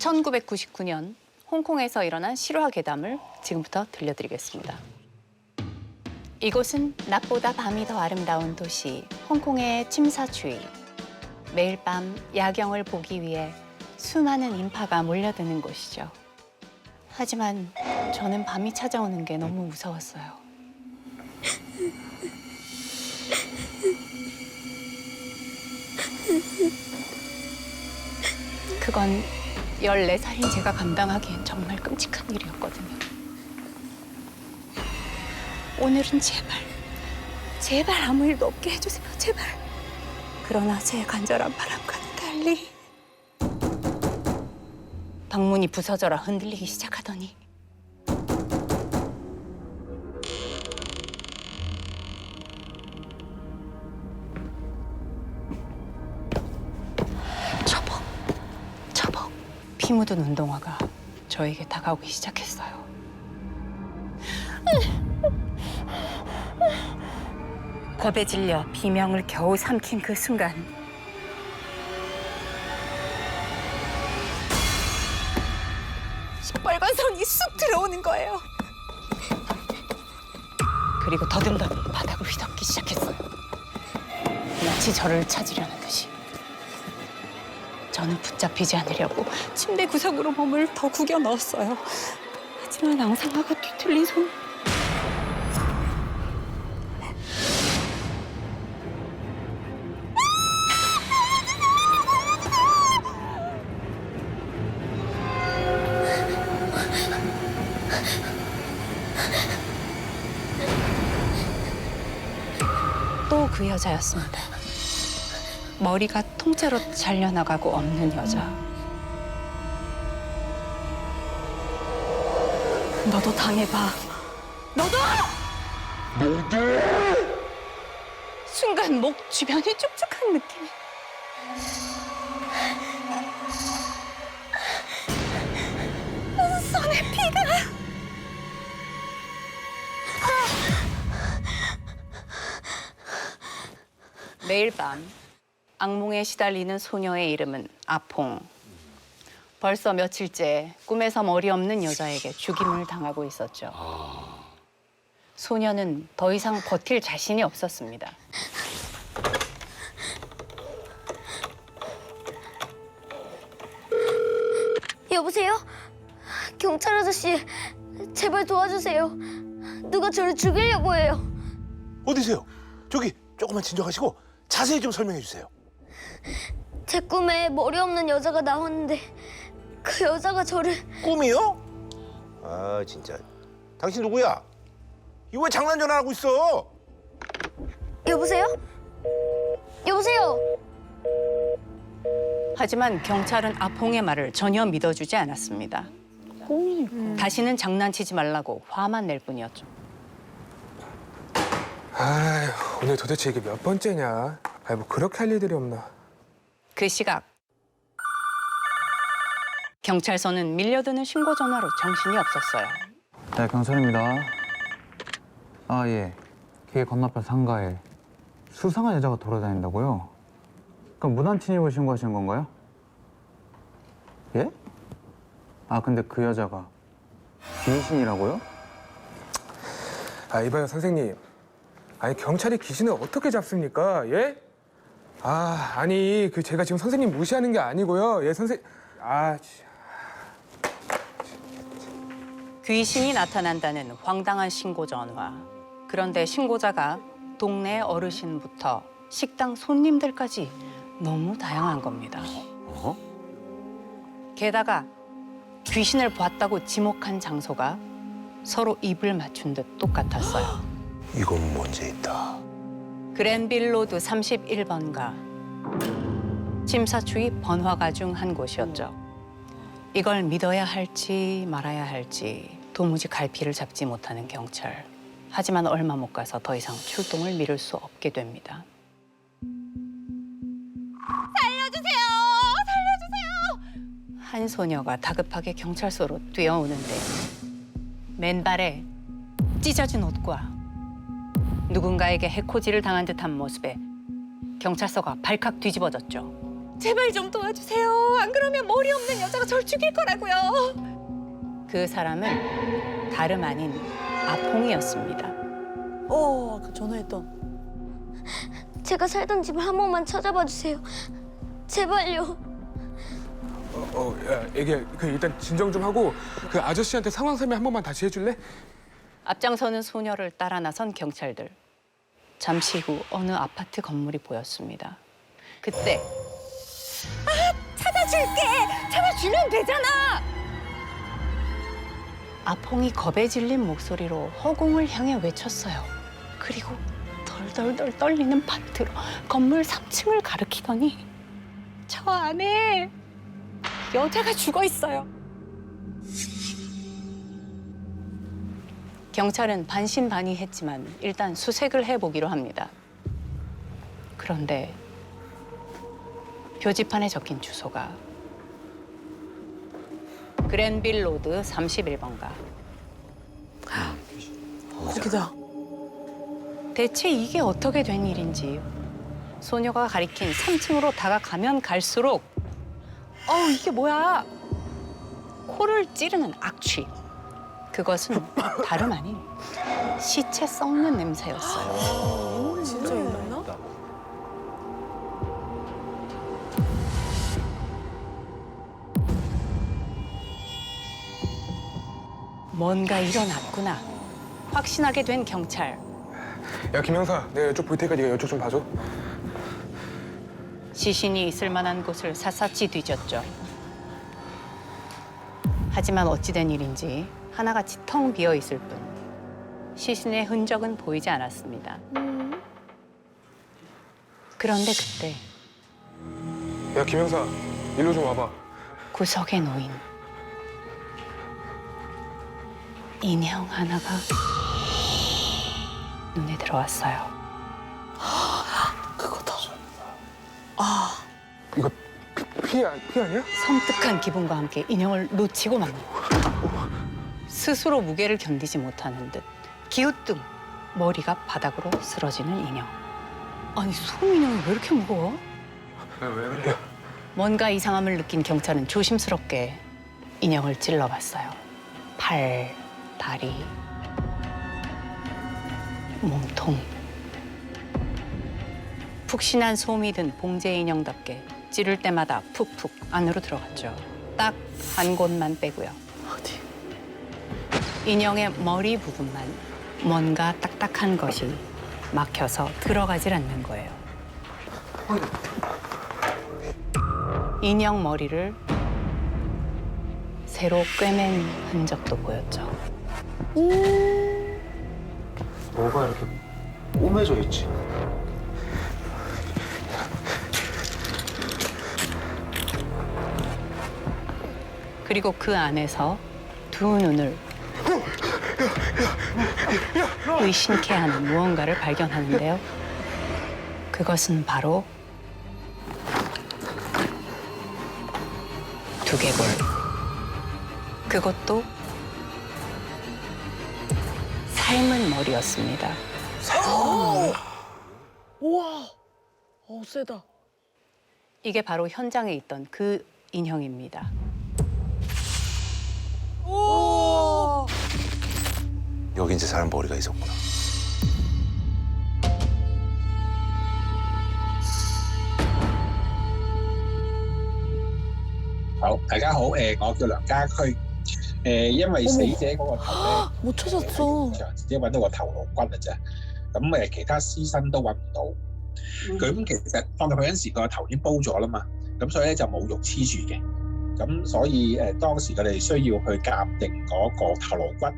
1999년 홍콩에서 일어난 실화 괴담을 지금부터 들려드리겠습니다. 이곳은 낮보다 밤이 더 아름다운 도시 홍콩의 침사추이. 매일 밤 야경을 보기 위해 수많은 인파가 몰려드는 곳이죠. 하지만 저는 밤이 찾아오는 게 너무 무서웠어요. 그건 14살인 제가 감당하기엔 정말 끔찍한 일이었거든요. 오늘은 제발 아무 일도 없게 해주세요, 제발. 그러나 제 간절한 바람과는 달리 방문이 부서져라 흔들리기 시작하더니 처벅 피 묻은 운동화가 저에게 다가오기 시작했어요. 겁에 질려 비명을 겨우 삼킨 그 순간 시뻘건 손이 쑥 들어오는 거예요. 그리고 더듬더듬 바닥을 휘젓기 시작했어요. 마치 저를 찾으려는 듯이. 저는 붙잡히지 않으려고 침대 구석으로 몸을 더 구겨 넣었어요. 하지만 앙상하고 뒤틀린 손. 또 그 여자였습니다. 머리가 통째로 잘려나가고 없는 여자. 너도 당해봐. 너도! 순간 목 주변이 축축한 느낌이. 손에 피가. 매일 밤 악몽에 시달리는 소녀의 이름은 아퐁. 벌써 며칠째 꿈에서 머리 없는 여자에게 죽임을 당하고 있었죠. 소녀는 더 이상 버틸 자신이 없었습니다. 여보세요? 경찰 아저씨, 제발 도와주세요. 누가 저를 죽이려고 해요. 어디세요? 저기 조금만 진정하시고 자세히 좀 설명해 주세요. 제 꿈에 머리 없는 여자가 나왔는데 그 여자가 저를... 꿈이요? 아 진짜. 당신 누구야? 이거 왜 장난 전화하고 있어? 여보세요? 여보세요? 하지만 경찰은 아퐁의 말을 전혀 믿어주지 않았습니다. 다시는 장난치지 말라고 화만 낼 뿐이었죠. 아휴, 오늘 도대체 이게 몇 번째냐? 아이, 뭐 그렇게 할 일들이 없나? 그 시각 경찰서는 밀려드는 신고 전화로 정신이 없었어요. 네, 경찰입니다. 아, 예. 길 건너편 상가에 수상한 여자가 돌아다닌다고요? 그럼 무단 침입을 신고하신 건가요? 예? 아, 근데 그 여자가 귀신이라고요? 아, 이봐요, 선생님. 아니, 경찰이 귀신을 어떻게 잡습니까? 예? 아, 아니, 제가 지금 선생님 무시하는 게 아니고요. 예, 귀신이 나타난다는 황당한 신고 전화. 그런데 신고자가 동네 어르신부터 식당 손님들까지 너무 다양한 겁니다. 게다가 귀신을 봤다고 지목한 장소가 서로 입을 맞춘 듯 똑같았어요. 이건 문제 있다. 그랜빌 로드 31번가. 침사추이 번화가 중 한 곳이었죠. 이걸 믿어야 할지 말아야 할지 도무지 갈피를 잡지 못하는 경찰. 하지만 얼마 못 가서 더 이상 출동을 미룰 수 없게 됩니다. 살려주세요! 살려주세요! 한 소녀가 다급하게 경찰서로 뛰어오는데 맨발에 찢어진 옷과 누군가에게 해코지를 당한 듯한 모습에 경찰서가 발칵 뒤집어졌죠. 제발 좀 도와주세요. 안 그러면 머리 없는 여자가 절 죽일 거라고요. 그 사람은 다름 아닌 아퐁이었습니다. 아까 전화했던. 제가 살던 집을 한 번만 찾아봐 주세요. 제발요. 야, 애기야, 그 일단 진정 좀 하고 그 아저씨한테 상황 설명 한 번만 다시 해줄래? 앞장서는 소녀를 따라 나선 경찰들. 잠시 후 어느 아파트 건물이 보였습니다. 그때 찾아줄게! 찾아주면 되잖아! 아퐁이 겁에 질린 목소리로 허공을 향해 외쳤어요. 그리고 덜덜덜 떨리는 팔트로 건물 3층을 가리키더니 저 안에 여자가 죽어 있어요. 경찰은 반신반의했지만 일단 수색을 해보기로 합니다. 그런데 표지판에 적힌 주소가 그랜빌 로드 31번가. 거기다. 대체 이게 어떻게 된 일인지 소녀가 가리킨 3층으로 다가가면 갈수록 이게 뭐야? 코를 찌르는 악취. 그것은 다름 아닌 시체 썩는 냄새였어요. 진짜 있나? 뭔가 일어났구나. 확신하게 된 경찰. 야, 김 형사, 내가 이쪽 볼 테니까 네가 이쪽 좀 봐줘. 시신이 있을 만한 곳을 샅샅이 뒤졌죠. 하지만 어찌된 일인지 하나같이 텅 비어 있을 뿐 시신의 흔적은 보이지 않았습니다. 그런데 그때 야, 김 형사, 일로 좀 와봐. 구석에 놓인 인형 하나가 눈에 들어왔어요. 그거다. 이거 피 아니야? 섬뜩한 기분과 함께 인형을 놓치고 맙니다. 스스로 무게를 견디지 못하는 듯 기우뚱 머리가 바닥으로 쓰러지는 인형. 아니, 솜 인형이 왜 이렇게 무거워? 왜 그래? 뭔가 이상함을 느낀 경찰은 조심스럽게 인형을 찔러봤어요. 팔, 다리, 몸통. 푹신한 솜이 든 봉제 인형답게 찌를 때마다 푹푹 안으로 들어갔죠. 딱 한 곳만 빼고요. 어디? 인형의 머리 부분만 뭔가 딱딱한 것이 막혀서 들어가질 않는 거예요. 인형 머리를 새로 꿰맨 흔적도 보였죠. 뭐가 이렇게 꼬매져 있지? 그리고 그 안에서 두 눈을 의심케 하는 무언가를 발견하는데요. 그것은 바로 두개골. 그것도 삶은 머리였습니다. 우와. 세다. 이게 바로 현장에 있던 그 인형입니다. 오. 여기 이제 사람 머리가 있었구나.好，大家好，我叫梁家駒，因為死者嗰個頭 못 咧， 찾았어. 現場只揾到個頭顱骨嘅啫，咁其他屍身都揾唔到。咁其實放入去嗰陣時個頭已經煲咗啦嘛，咁所以咧就冇肉黐住嘅，咁所以當時佢哋需要去鑑定嗰個頭顱骨。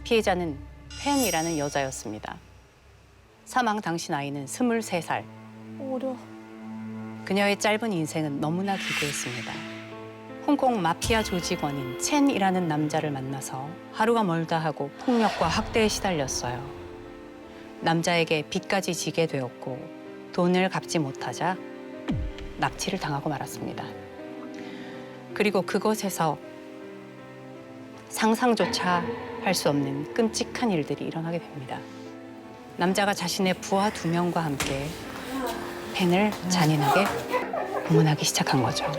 피해자는 팬이라는 여자였습니다. 사망 당시 나이는 23살. 어려. 그녀의 짧은 인생은 너무나 기구했습니다. 홍콩 마피아 조직원인 첸이라는 남자를 만나서 하루가 멀다 하고 폭력과 학대에 시달렸어요. 남자에게 빚까지 지게 되었고 돈을 갚지 못하자 납치를 당하고 말았습니다. 그리고 그곳에서 상상조차 할 수 없는 끔찍한 일들이 일어나게 됩니다. 남자가 자신의 부하 2명과 함께 펜을 잔인하게 고문하기 시작한 거죠.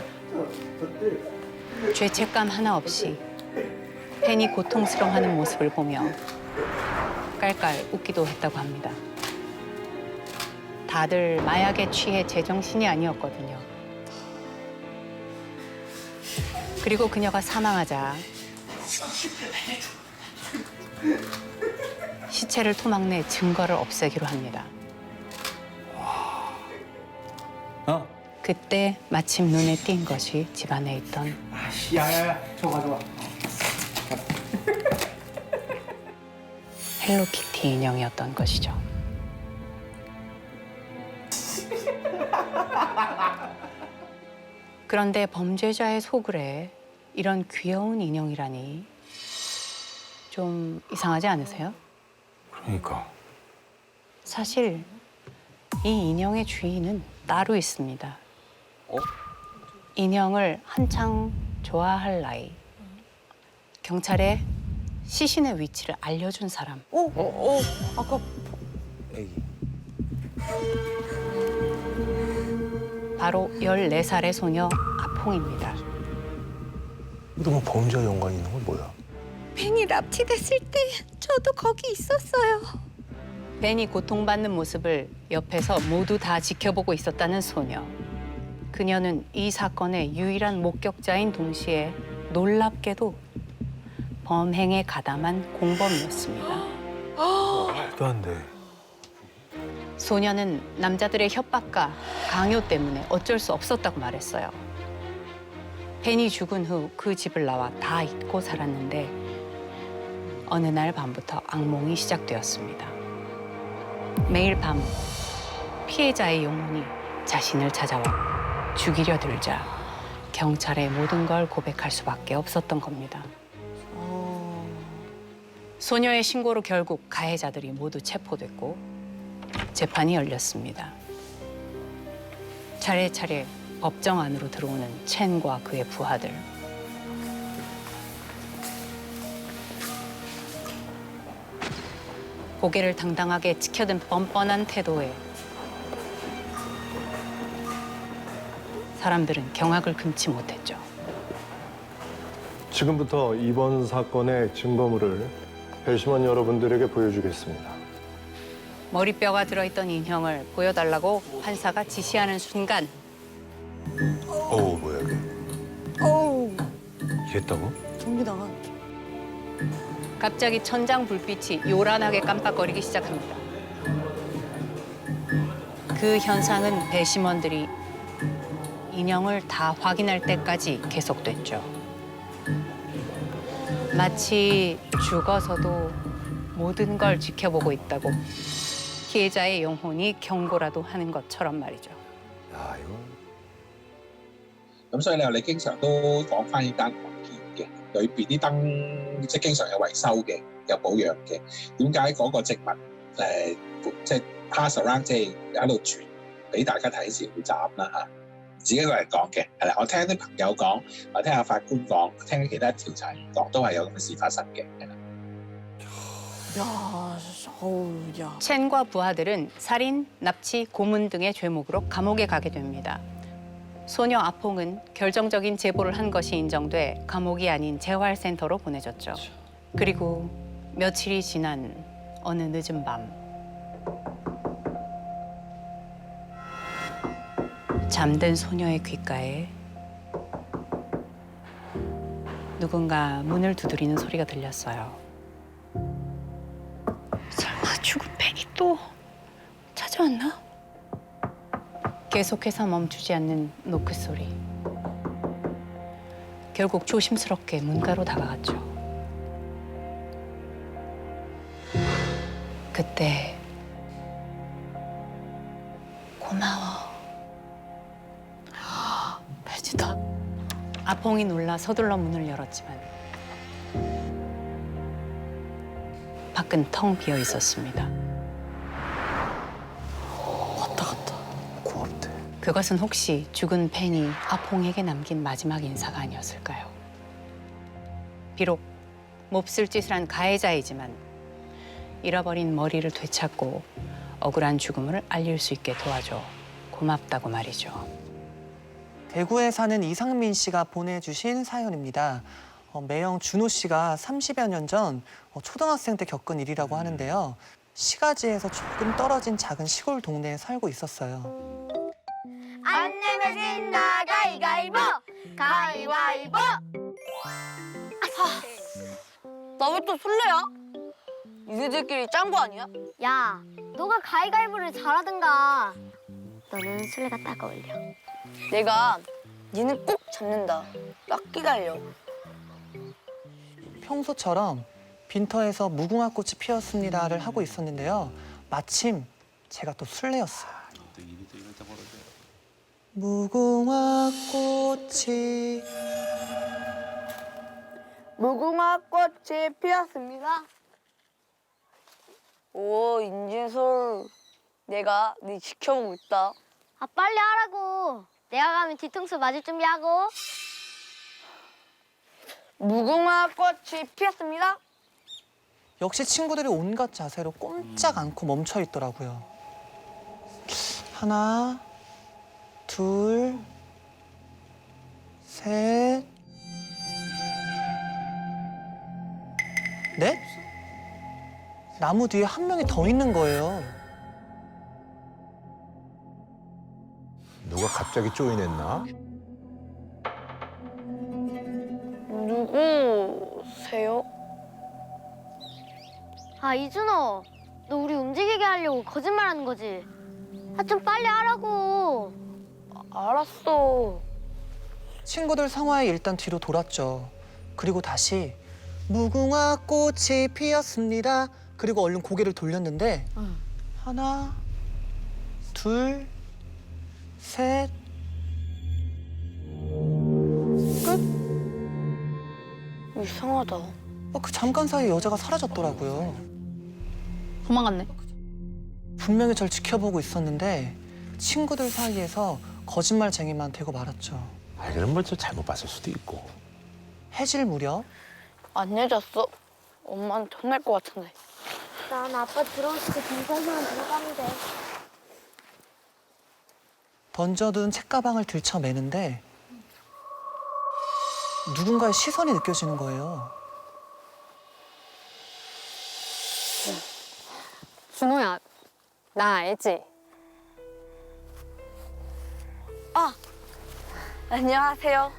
죄책감 하나 없이 펜이 고통스러워하는 모습을 보며 깔깔 웃기도 했다고 합니다. 다들 마약에 취해 제정신이 아니었거든요. 그리고 그녀가 사망하자 시체를 토막내 증거를 없애기로 합니다. 그때 마침 눈에 띈 것이 집안에 있던 헬로키티 인형이었던 것이죠. 그런데 범죄자의 소굴에 이런 귀여운 인형이라니 좀 이상하지 않으세요? 그러니까. 사실 이 인형의 주인은 따로 있습니다. 인형을 한창 좋아할 나이. 경찰에 시신의 위치를 알려준 사람. 아까 애기. 바로 14살의 소녀 아퐁입니다. 이거 뭐 범죄와 연관이 있는 건 뭐야? 벤이 납치됐을 때 저도 거기 있었어요. 벤이 고통받는 모습을 옆에서 모두 다 지켜보고 있었다는 소녀. 그녀는 이 사건의 유일한 목격자인 동시에 놀랍게도 범행에 가담한 공범이었습니다. 말도 안 돼. 소녀는 남자들의 협박과 강요 때문에 어쩔 수 없었다고 말했어요. 벤이 죽은 후 그 집을 나와 다 잊고 살았는데 어느 날 밤부터 악몽이 시작되었습니다. 매일 밤 피해자의 영혼이 자신을 찾아와 죽이려 들자 경찰에 모든 걸 고백할 수밖에 없었던 겁니다. 소녀의 신고로 결국 가해자들이 모두 체포됐고 재판이 열렸습니다. 차례차례 법정 안으로 들어오는 첸과 그의 부하들. 고개를 당당하게 치켜든 뻔뻔한 태도에 사람들은 경악을 금치 못했죠. 지금부터 이번 사건의 증거물을 배심원 여러분들에게 보여주겠습니다. 머리뼈가 들어있던 인형을 보여달라고 판사가 지시하는 순간 어우, 뭐야 이게? 어우 이랬다고? 전기 나가. 갑자기 천장 불빛이 요란하게 깜빡거리기 시작합니다. 그 현상은 배심원들이 인형을 다 확인할 때까지 계속됐죠. 마치 죽어서도 모든 걸 지켜보고 있다고 피해자의 영혼이 경고라도 하는 것처럼 말이죠. 야, 이거 咁所以你經常都講翻呢單案件嘅，裏邊啲燈即係經常有維修嘅，有保養嘅。點解嗰個植物即係 pass around 即係喺度傳俾大家睇時會斬啦嚇？自己一個人講嘅係啦，我聽啲朋友講，我聽下法官講，聽其他調查員講，都係有咁嘅事發生嘅，係啦。 야, 어우, 야. 첸과 부하들은 살인, 납치, 고문 등의 죄목으로 감옥에 가게 됩니다. 소녀 아퐁은 결정적인 제보를 한 것이 인정돼 감옥이 아닌 재활센터로 보내졌죠. 그리고 며칠이 지난 어느 늦은 밤 잠든 소녀의 귓가에 누군가 문을 두드리는 소리가 들렸어요. 설마 죽은 벤이 또 찾아왔나? 계속해서 멈추지 않는 노크 소리. 결국 조심스럽게 문가로 다가갔죠. 그때 고마워. 벤이다. 아퐁이 놀라 서둘러 문을 열었지만 밖은 텅 비어 있었습니다. 왔다 갔다. 고맙대. 그것은 혹시 죽은 펜이 아퐁에게 남긴 마지막 인사가 아니었을까요? 비록 몹쓸 짓을 한 가해자이지만 잃어버린 머리를 되찾고 억울한 죽음을 알릴 수 있게 도와줘 고맙다고 말이죠. 대구에 사는 이상민 씨가 보내주신 사연입니다. 매형 준호 씨가 30여 년 전 초등학생 때 겪은 일이라고 하는데요. 시가지에서 조금 떨어진 작은 시골 동네에 살고 있었어요. 안 내면 진다 가위가위보 가위바위보. 나 왜 또 술래야? 니네들끼리 짠 거 아니야? 야, 너가 가위가위보를 잘하든가. 너는 술래가 딱 어울려. 내가 니는 꼭 잡는다. 딱 기다려. 평소처럼 빈터에서 무궁화 꽃이 피었습니다를 하고 있었는데요. 마침 제가 또 술래였어요. 무궁화 꽃이 무궁화 꽃이 피었습니다. 오, 인진솔. 내가 네 지켜보고 있다. 아, 빨리 하라고. 내가 가면 뒤통수 맞을 준비하고. 무궁화 꽃이 피었습니다. 역시 친구들이 온갖 자세로 꼼짝 않고 멈춰 있더라고요. 하나, 둘, 셋, 넷? 나무 뒤에 한 명이 더 있는 거예요. 누가 갑자기 조인했나? 누구세요? 아, 이준호. 너 우리 움직이게 하려고 거짓말하는 거지? 아, 좀 빨리 하라고. 알았어. 친구들 상화에 일단 뒤로 돌았죠. 그리고 다시 무궁화 꽃이 피었습니다. 그리고 얼른 고개를 돌렸는데 하나, 둘, 셋, 끝. 이상하다. 그 잠깐 사이에 여자가 사라졌더라고요. 도망갔네. 분명히 절 지켜보고 있었는데 친구들 사이에서 거짓말쟁이만 되고 말았죠. 아, 그럼 뭐저 잘못 봤을 수도 있고. 해질 무렵 안 늦었어? 엄마한테 혼날 것 같은데. 난 아빠 들어오실 때 경찰서만 들어가면 돼. 던져둔 책가방을 들쳐매는데 누군가의 시선이 느껴지는 거예요. 준호야, 나 알지? 안녕하세요.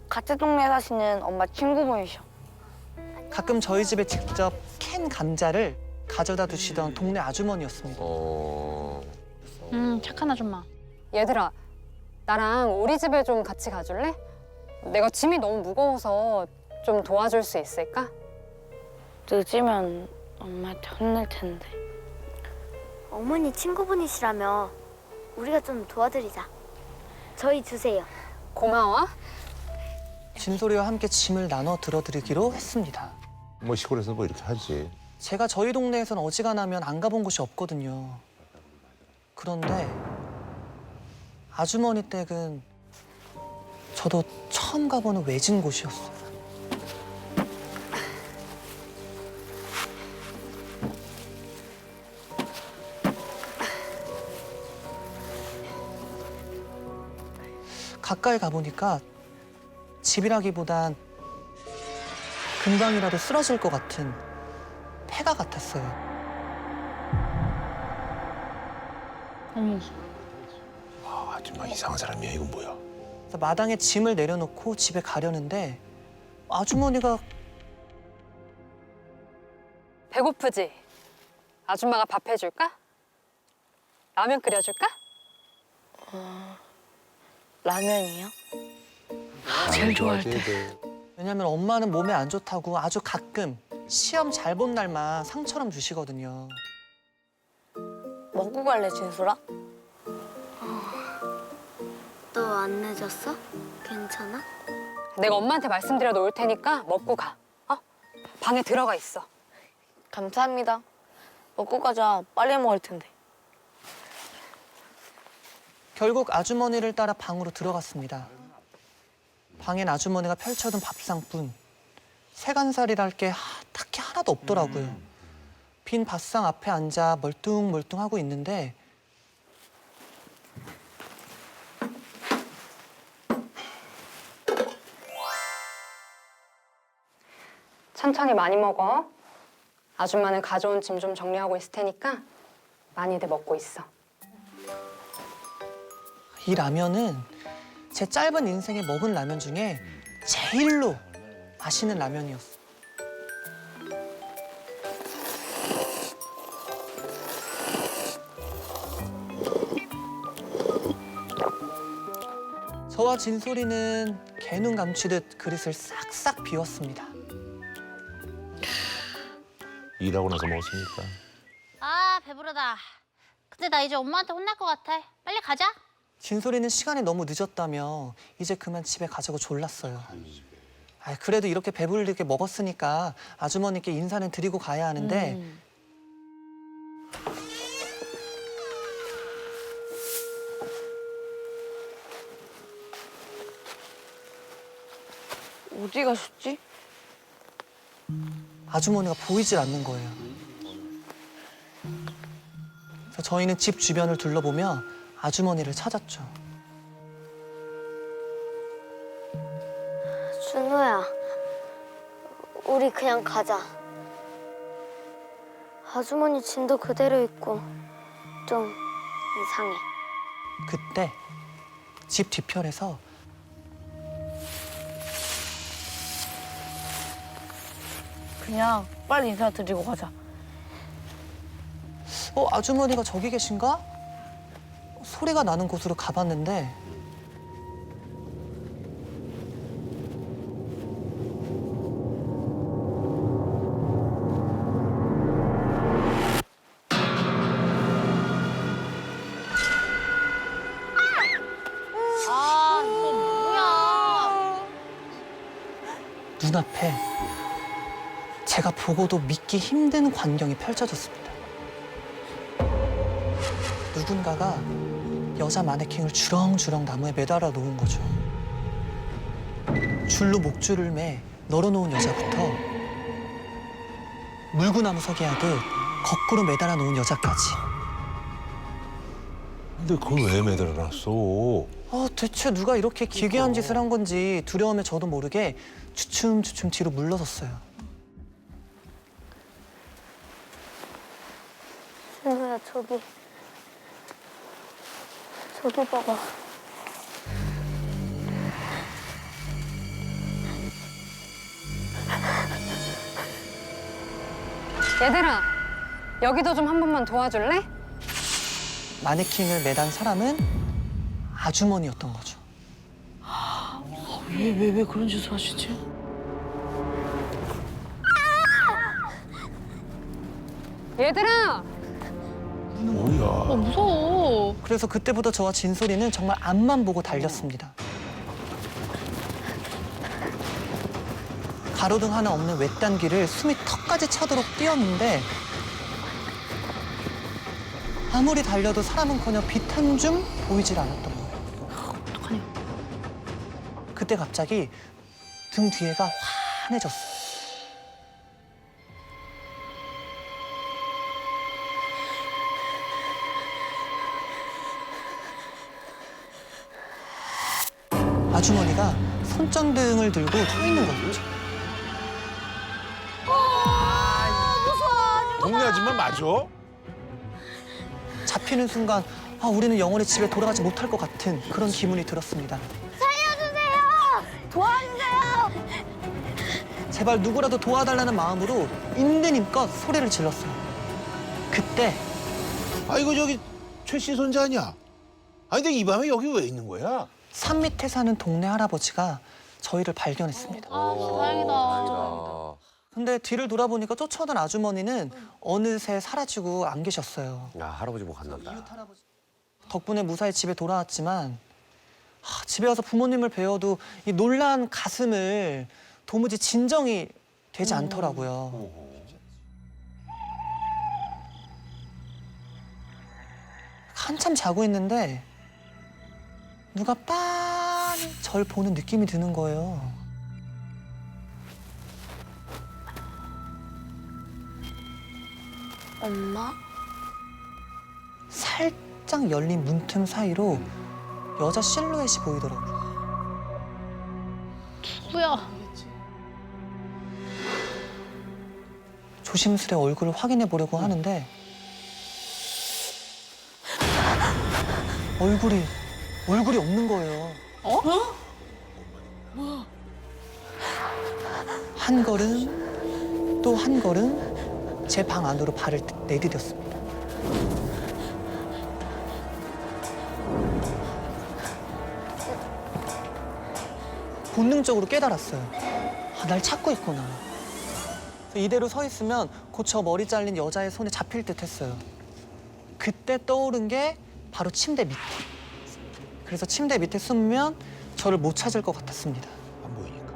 같은 동네에 사시는 엄마 친구분이셔. 가끔 저희 집에 직접 캔 감자를 가져다 두시던 동네 아주머니였습니다. 착한 아줌마. 얘들아, 나랑 우리 집에 좀 같이 가줄래? 내가 짐이 너무 무거워서 좀 도와줄 수 있을까? 늦으면 엄마한테 혼날 텐데. 어머니 친구분이시라며 우리가 좀 도와드리자. 저희 주세요. 고마워. 진소리와 함께 짐을 나눠 들어드리기로 했습니다. 뭐 시골에서 뭐 이렇게 하지. 제가 저희 동네에선 어지간하면 안 가본 곳이 없거든요. 그런데 아주머니 댁은 저도 처음 가보는 외진 곳이었어요. 가까이 가보니까 집이라기보단 금방이라도 쓰러질 것 같은 폐가 같았어요. 아, 아줌마 이상한 사람이야. 이건 뭐야? 그래서 마당에 짐을 내려놓고 집에 가려는데 아주머니가 배고프지? 아줌마가 밥 해줄까? 라면 끓여줄까? 라면이요? 제일 좋아할 때. 왜냐면 엄마는 몸에 안 좋다고 아주 가끔 시험 잘 본 날만 상처럼 주시거든요. 먹고 갈래, 진솔아? 너 안 늦었어? 괜찮아? 내가 엄마한테 말씀드려 놓을 테니까 먹고 가. 방에 들어가 있어. 감사합니다. 먹고 가자. 빨리 먹을 텐데. 결국 아주머니를 따라 방으로 들어갔습니다. 방엔 아주머니가 펼쳐둔 밥상뿐 세간살이랄 게 딱히 하나도 없더라고요. 빈 밥상 앞에 앉아 멀뚱멀뚱하고 있는데 천천히 많이 먹어. 아줌마는 가져온 짐 좀 정리하고 있을 테니까 많이들 먹고 있어. 이 라면은 제 짧은 인생에 먹은 라면 중에 제일로 맛있는 라면이었어. 저와 진솔이는 개눈 감추듯 그릇을 싹싹 비웠습니다. 일하고 나서 먹었으니까. 아, 배부르다. 근데 나 이제 엄마한테 혼날 것 같아. 빨리 가자. 진솔이는 시간이 너무 늦었다며 이제 그만 집에 가자고 졸랐어요. 그래도 이렇게 배부르게 먹었으니까 아주머니께 인사는 드리고 가야 하는데 어디 가셨지? 아주머니가 보이질 않는 거예요. 그래서 저희는 집 주변을 둘러보며 아주머니를 찾았죠. 준호야, 우리 그냥 가자. 아주머니 짐도 그대로 있고 좀 이상해. 그때 집 뒤편에서 그냥 빨리 인사드리고 가자. 아주머니가 저기 계신가? 소리가 나는 곳으로 가봤는데 아, 이거 뭐야? 눈앞에 제가 보고도 믿기 힘든 광경이 펼쳐졌습니다. 누군가가 여자 마네킹을 주렁주렁 나무에 매달아 놓은 거죠. 줄로 목줄을 매 널어놓은 여자부터 물구나무 서기 하듯 거꾸로 매달아 놓은 여자까지. 근데 그걸 왜 매달아놨어? 대체 누가 이렇게 기괴한 짓을 한 건지 두려움에 저도 모르게 주춤주춤 뒤로 물러섰어요. 준호야, 저기 봐봐. 얘들아, 여기도 좀 한 번만 도와줄래? 마네킹을 매단 사람은 아주머니였던 거죠. 왜 그런 짓을 하시지? 얘들아! 뭐야? 무서워. 그래서 그때부터 저와 진솔이는 정말 앞만 보고 달렸습니다. 가로등 하나 없는 외딴 길을 숨이 턱까지 차도록 뛰었는데 아무리 달려도 사람은커녕 빛 한 줌 보이질 않았던 거예요. 어떡하냐. 그때 갑자기 등 뒤에가 환해졌어요. 아주머니가 손전등을 들고 서 있는 거였죠. 동네 아줌마 맞아? 잡히는 순간 우리는 영원히 집에 돌아가지 못할 것 같은 그런 기분이 들었습니다. 살려주세요! 도와주세요! 제발 누구라도 도와달라는 마음으로 있는 힘껏 소리를 질렀어요. 그때 이거 저기 최씨 손자 아니야? 근데 이 밤에 여기 왜 있는 거야? 산 밑에 사는 동네 할아버지가 저희를 발견했습니다. 다행이다. 근데 뒤를 돌아보니까 쫓아오던 아주머니는 어느새 사라지고 안 계셨어요. 야, 할아버지 뭐 갔나다. 덕분에 무사히 집에 돌아왔지만 집에 와서 부모님을 뵈어도 이 놀란 가슴을 도무지 진정이 되지 않더라고요. 한참 자고 있는데 누가 빤히 절 보는 느낌이 드는 거예요. 엄마? 살짝 열린 문틈 사이로 여자 실루엣이 보이더라고요. 누구야? 조심스레 얼굴을 확인해 보려고 하는데 얼굴이 없는 거예요. 한 걸음 또 한 걸음 제 방 안으로 발을 내디뎠습니다. 본능적으로 깨달았어요. 아, 날 찾고 있구나. 그래서 이대로 서 있으면 곧 저 머리 잘린 여자의 손에 잡힐 듯 했어요. 그때 떠오른 게 바로 침대 밑. 그래서 침대 밑에 숨으면 저를 못 찾을 것 같았습니다. 안 보이니까.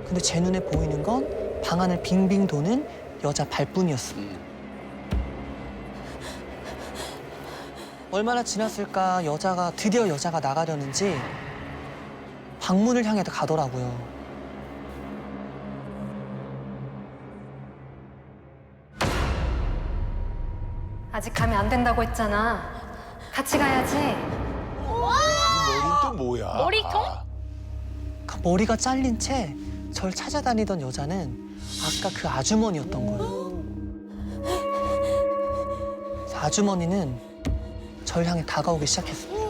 근데 제 눈에 보이는 건 방 안을 빙빙 도는 여자 발뿐이었습니다. 얼마나 지났을까 드디어 여자가 나가려는지 방문을 향해 가더라고요. 아직 가면 안 된다고 했잖아. 같이 가야지. 머리는 또 뭐야? 머리통? 그 머리가 잘린 채 절 찾아다니던 여자는 아까 그 아주머니였던 거예요. 그래서 아주머니는 절 향해 다가오기 시작했습니다.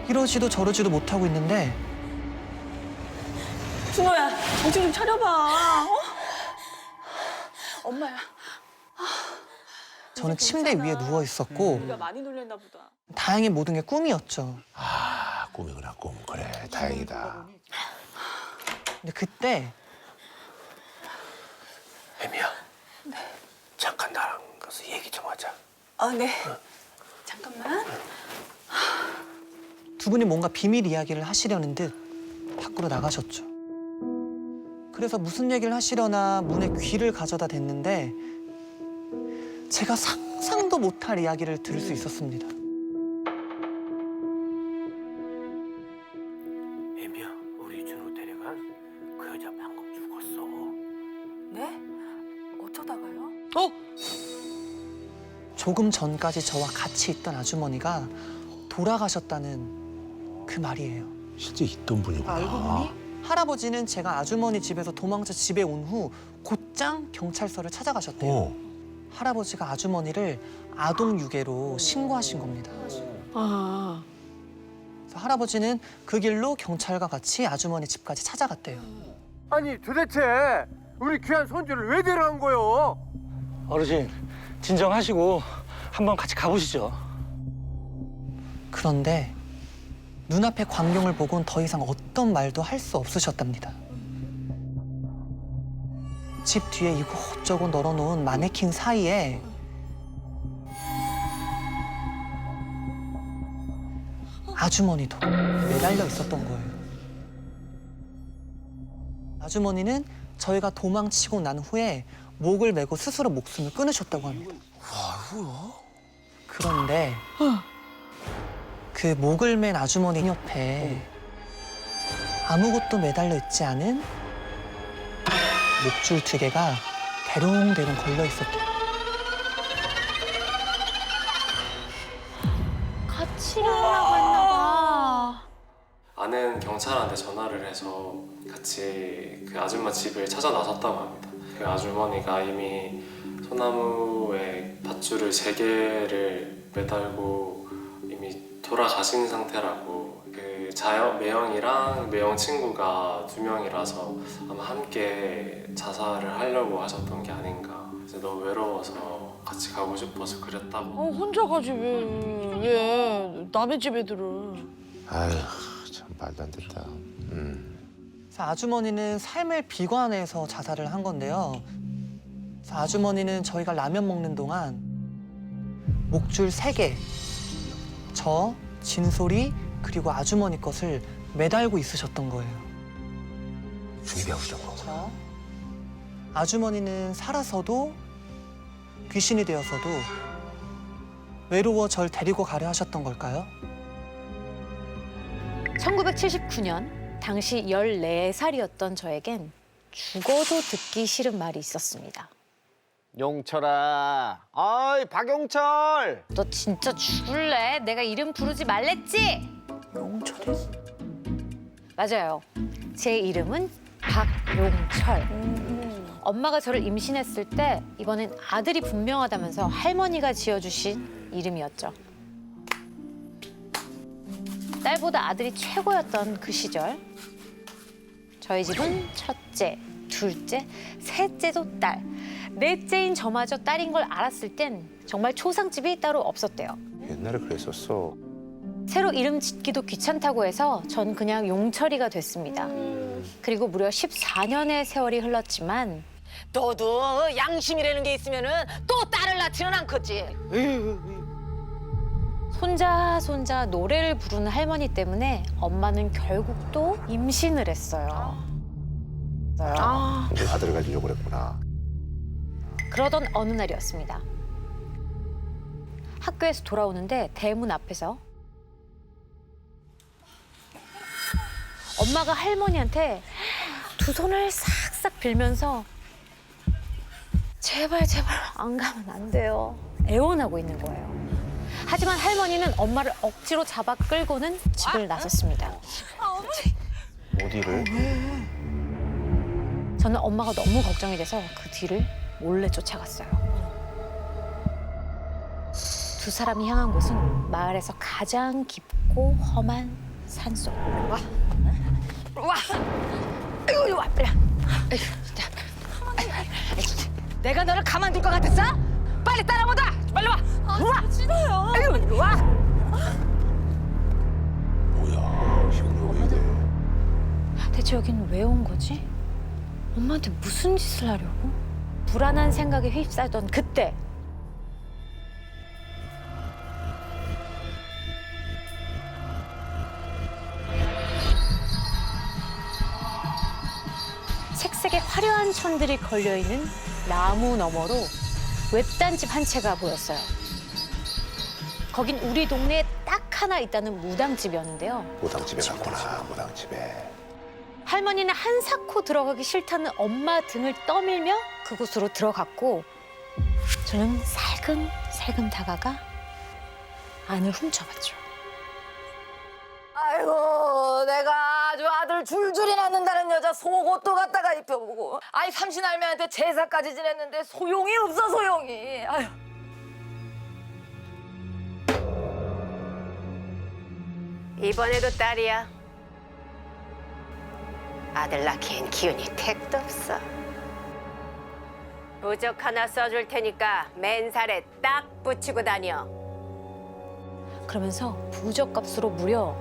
이러지도 저러지도 못하고 있는데 준호야, 정신 좀 차려봐. 엄마야. 저는 침대 위에 누워 있었고 우리가 많이 놀랬나 보다. 다행히 모든 게 꿈이었죠. 아, 꿈이구나, 꿈. 그래, 다행이다. 근데 그때 혜미야. 네. 잠깐 나랑 가서 얘기 좀 하자. 아, 네. 잠깐만. 두 분이 뭔가 비밀 이야기를 하시려는 듯 밖으로 나가셨죠. 그래서 무슨 얘기를 하시려나 문에 귀를 가져다 댔는데 제가 상상도 못할 이야기를 들을 수 있었습니다. 혜미야, 우리 준호 데려간 그 여자 방금 죽었어. 네? 어쩌다가요? 조금 전까지 저와 같이 있던 아주머니가 돌아가셨다는 그 말이에요. 실제 있던 분이구나. 알고 보니? 할아버지는 제가 아주머니 집에서 도망쳐 집에 온 후 곧장 경찰서를 찾아가셨대요. 할아버지가 아주머니를 아동 유괴로 신고하신 겁니다. 아. 그래서 할아버지는 그 길로 경찰과 같이 아주머니 집까지 찾아갔대요. 아니 도대체 우리 귀한 손주를 왜 데려간 거요? 어르신, 진정하시고 한번 같이 가보시죠. 그런데 눈앞의 광경을 보곤 더 이상 어떤 말도 할 수 없으셨답니다. 집 뒤에 이곳저곳 널어놓은 마네킹 사이에 아주머니도 매달려 있었던 거예요. 아주머니는 저희가 도망치고 난 후에 목을 메고 스스로 목숨을 끊으셨다고 합니다. 그런데 그 목을 맨 아주머니 옆에 아무것도 매달려 있지 않은 목줄 2개가 대롱대롱 걸려 있었대요. 같이 일하려고 했나 봐. 아는 경찰한테 전화를 해서 같이 그 아줌마 집을 찾아 나섰다고 합니다. 그 아주머니가 이미 소나무에 밧줄을 3개를 매달고 이미 돌아가신 상태라고. 그 매형이랑 매형 친구가 2명이라서 아마 함께 자살을 하려고 하셨던 게 아닌가. 이제 너무 외로워서 같이 가고 싶어서 그랬다고. 혼자 가지 왜 남의 집 애들은. 아휴, 참 말도 안 된다. 그래서 아주머니는 삶을 비관해서 자살을 한 건데요. 그래서 아주머니는 저희가 라면 먹는 동안 목줄 3개, 저, 진솔이, 그리고 아주머니 것을 매달고 있으셨던 거예요. 준비하고 있던 거구나. 아주머니는 살아서도 귀신이 되어서도 외로워 절 데리고 가려 하셨던 걸까요? 1979년 당시 14살이었던 저에겐 죽어도 듣기 싫은 말이 있었습니다. 용철아. 아이, 박용철. 너 진짜 죽을래? 내가 이름 부르지 말랬지? 용철이? 맞아요. 제 이름은 박용철. 엄마가 저를 임신했을 때 이거는 아들이 분명하다면서 할머니가 지어주신 이름이었죠. 딸보다 아들이 최고였던 그 시절. 저희 집은 첫째, 둘째, 셋째도 딸. 넷째인 저마저 딸인 걸 알았을 땐 정말 초상집이 따로 없었대요. 옛날에 그랬었어. 새로 이름 짓기도 귀찮다고 해서 전 그냥 용철이가 됐습니다. 그리고 무려 14년의 세월이 흘렀지만 너도 양심이라는 게 있으면은 또 딸을 낳지는 않겠지. 손자 노래를 부르는 할머니 때문에 엄마는 결국 또 임신을 했어요. 이제 아들을 가지려고 그랬구나. 그러던 어느 날이었습니다. 학교에서 돌아오는데 대문 앞에서 엄마가 할머니한테 두 손을 싹싹 빌면서 제발 안 가면 안 돼요. 애원하고 있는 거예요. 하지만 할머니는 엄마를 억지로 잡아 끌고는 집을 나섰습니다. 어디를? 저는 엄마가 너무 걱정이 돼서 그 뒤를 몰래 쫓아갔어요. 두 사람이 향한 곳은 마을에서 가장 깊고 험한 산속. 와, 이리 와, 빨리. 내가 너를 가만둘 것 같았어? 빨리 따라보다. 빨리 와. 와. 싫어요. 이리 와. 뭐야, 시골이 왜 이래? 대체 여긴 왜 온 거지? 엄마한테 무슨 짓을 하려고? 불안한 생각에 휩싸였던 그때 색색의 화려한 천들이 걸려있는 나무 너머로 외딴 집 한 채가 보였어요. 거긴 우리 동네에 딱 하나 있다는 무당집이었는데요. 무당집에 갔구나, 무당집에. 할머니는 한사코 들어가기 싫다는 엄마 등을 떠밀며 그곳으로 들어갔고 저는 살금살금 다가가 안을 훔쳐봤죠. 아이고, 내가 아주 아들 줄줄이 낳는다는 여자 속옷도 갖다가 입혀보고. 아니, 삼신할매한테 제사까지 지냈는데 소용이 없어, 소용이. 아유. 이번에도 딸이야. 아들 낳기엔 기운이 택도 없어. 부적 하나 써줄 테니까 맨살에 딱 붙이고 다녀. 그러면서 부적값으로 무려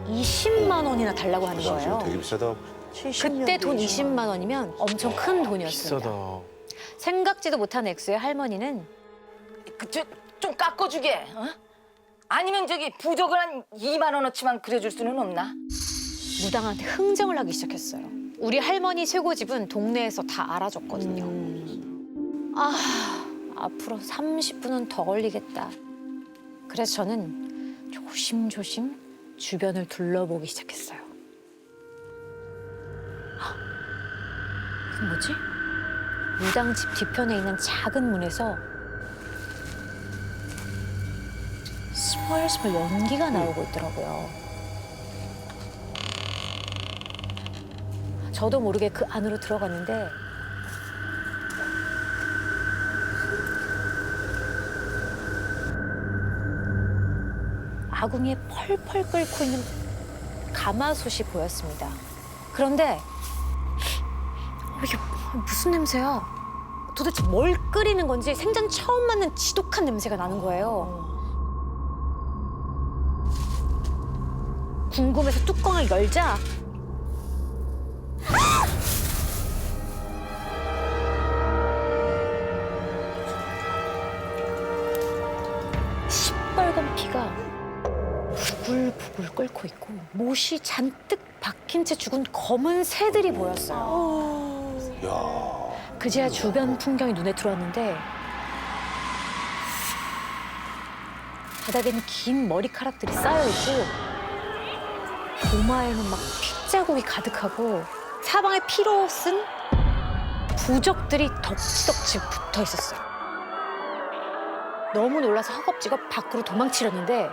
20만 원이나 달라고 하는 거예요. 되게 비싸다. 그때 돈 20만 원이면 엄청 큰 돈이었습니다. 비싸다. 생각지도 못한 액수의 할머니는 좀 깎아주게. 어? 아니면 저기 부적을 한 2만 원어치만 그려줄 수는 없나? 무당한테 흥정을 하기 시작했어요. 우리 할머니 쇠고집은 동네에서 다 알아줬거든요. 앞으로 30분은 더 걸리겠다. 그래서 저는 조심조심 주변을 둘러보기 시작했어요. 그 뭐지? 무당집 뒤편에 있는 작은 문에서 스멀스멀 연기가 나오고 있더라고요. 저도 모르게 그 안으로 들어갔는데 아궁이에 펄펄 끓고 있는 가마솥이 보였습니다. 그런데 이게 무슨 냄새야? 도대체 뭘 끓이는 건지 생전 처음 맡는 지독한 냄새가 나는 거예요. 궁금해서 뚜껑을 열자 시뻘건 피가 부글부글 끓고 있고 못이 잔뜩 박힌 채 죽은 검은 새들이 보였어요. 그제야 주변 풍경이 눈에 들어왔는데 바닥에는 긴 머리카락들이 쌓여있고 고마에는 막 핏자국이 가득하고 사방에 피로 쓴 부적들이 덕지덕지 붙어 있었어요. 너무 놀라서 허겁지겁 밖으로 도망치려는데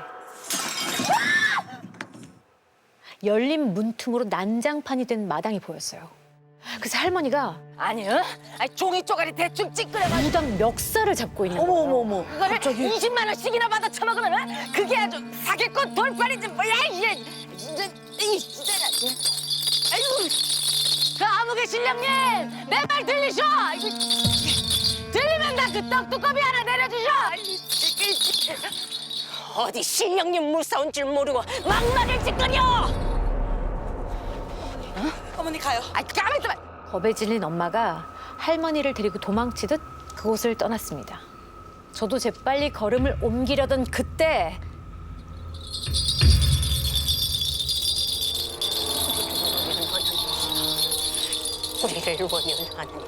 열린 문틈으로 난장판이 된 마당이 보였어요. 그래서 할머니가 아니요. 아니, 종이 쪼가리 대충 찌끄려가지고 무당 멱살을 잡고 있는 거예요. 어머. 그거를 20만 원씩이나 받아 처먹으면 그게 아주 사기꾼 돌팔이지 뭐야 이게. 아이고. 그 아무개 신령님 내 말 들리셔? 들리면 나 그 떡두꺼비 하나 내려주셔. 어디 신령님 무서운 줄 모르고 막말을 짓거려. 어머니 가요. 아 가만히 있어봐. 겁에 질린 엄마가 할머니를 데리고 도망치듯 그곳을 떠났습니다. 저도 재빨리 걸음을 옮기려던 그때 우리를 원연하는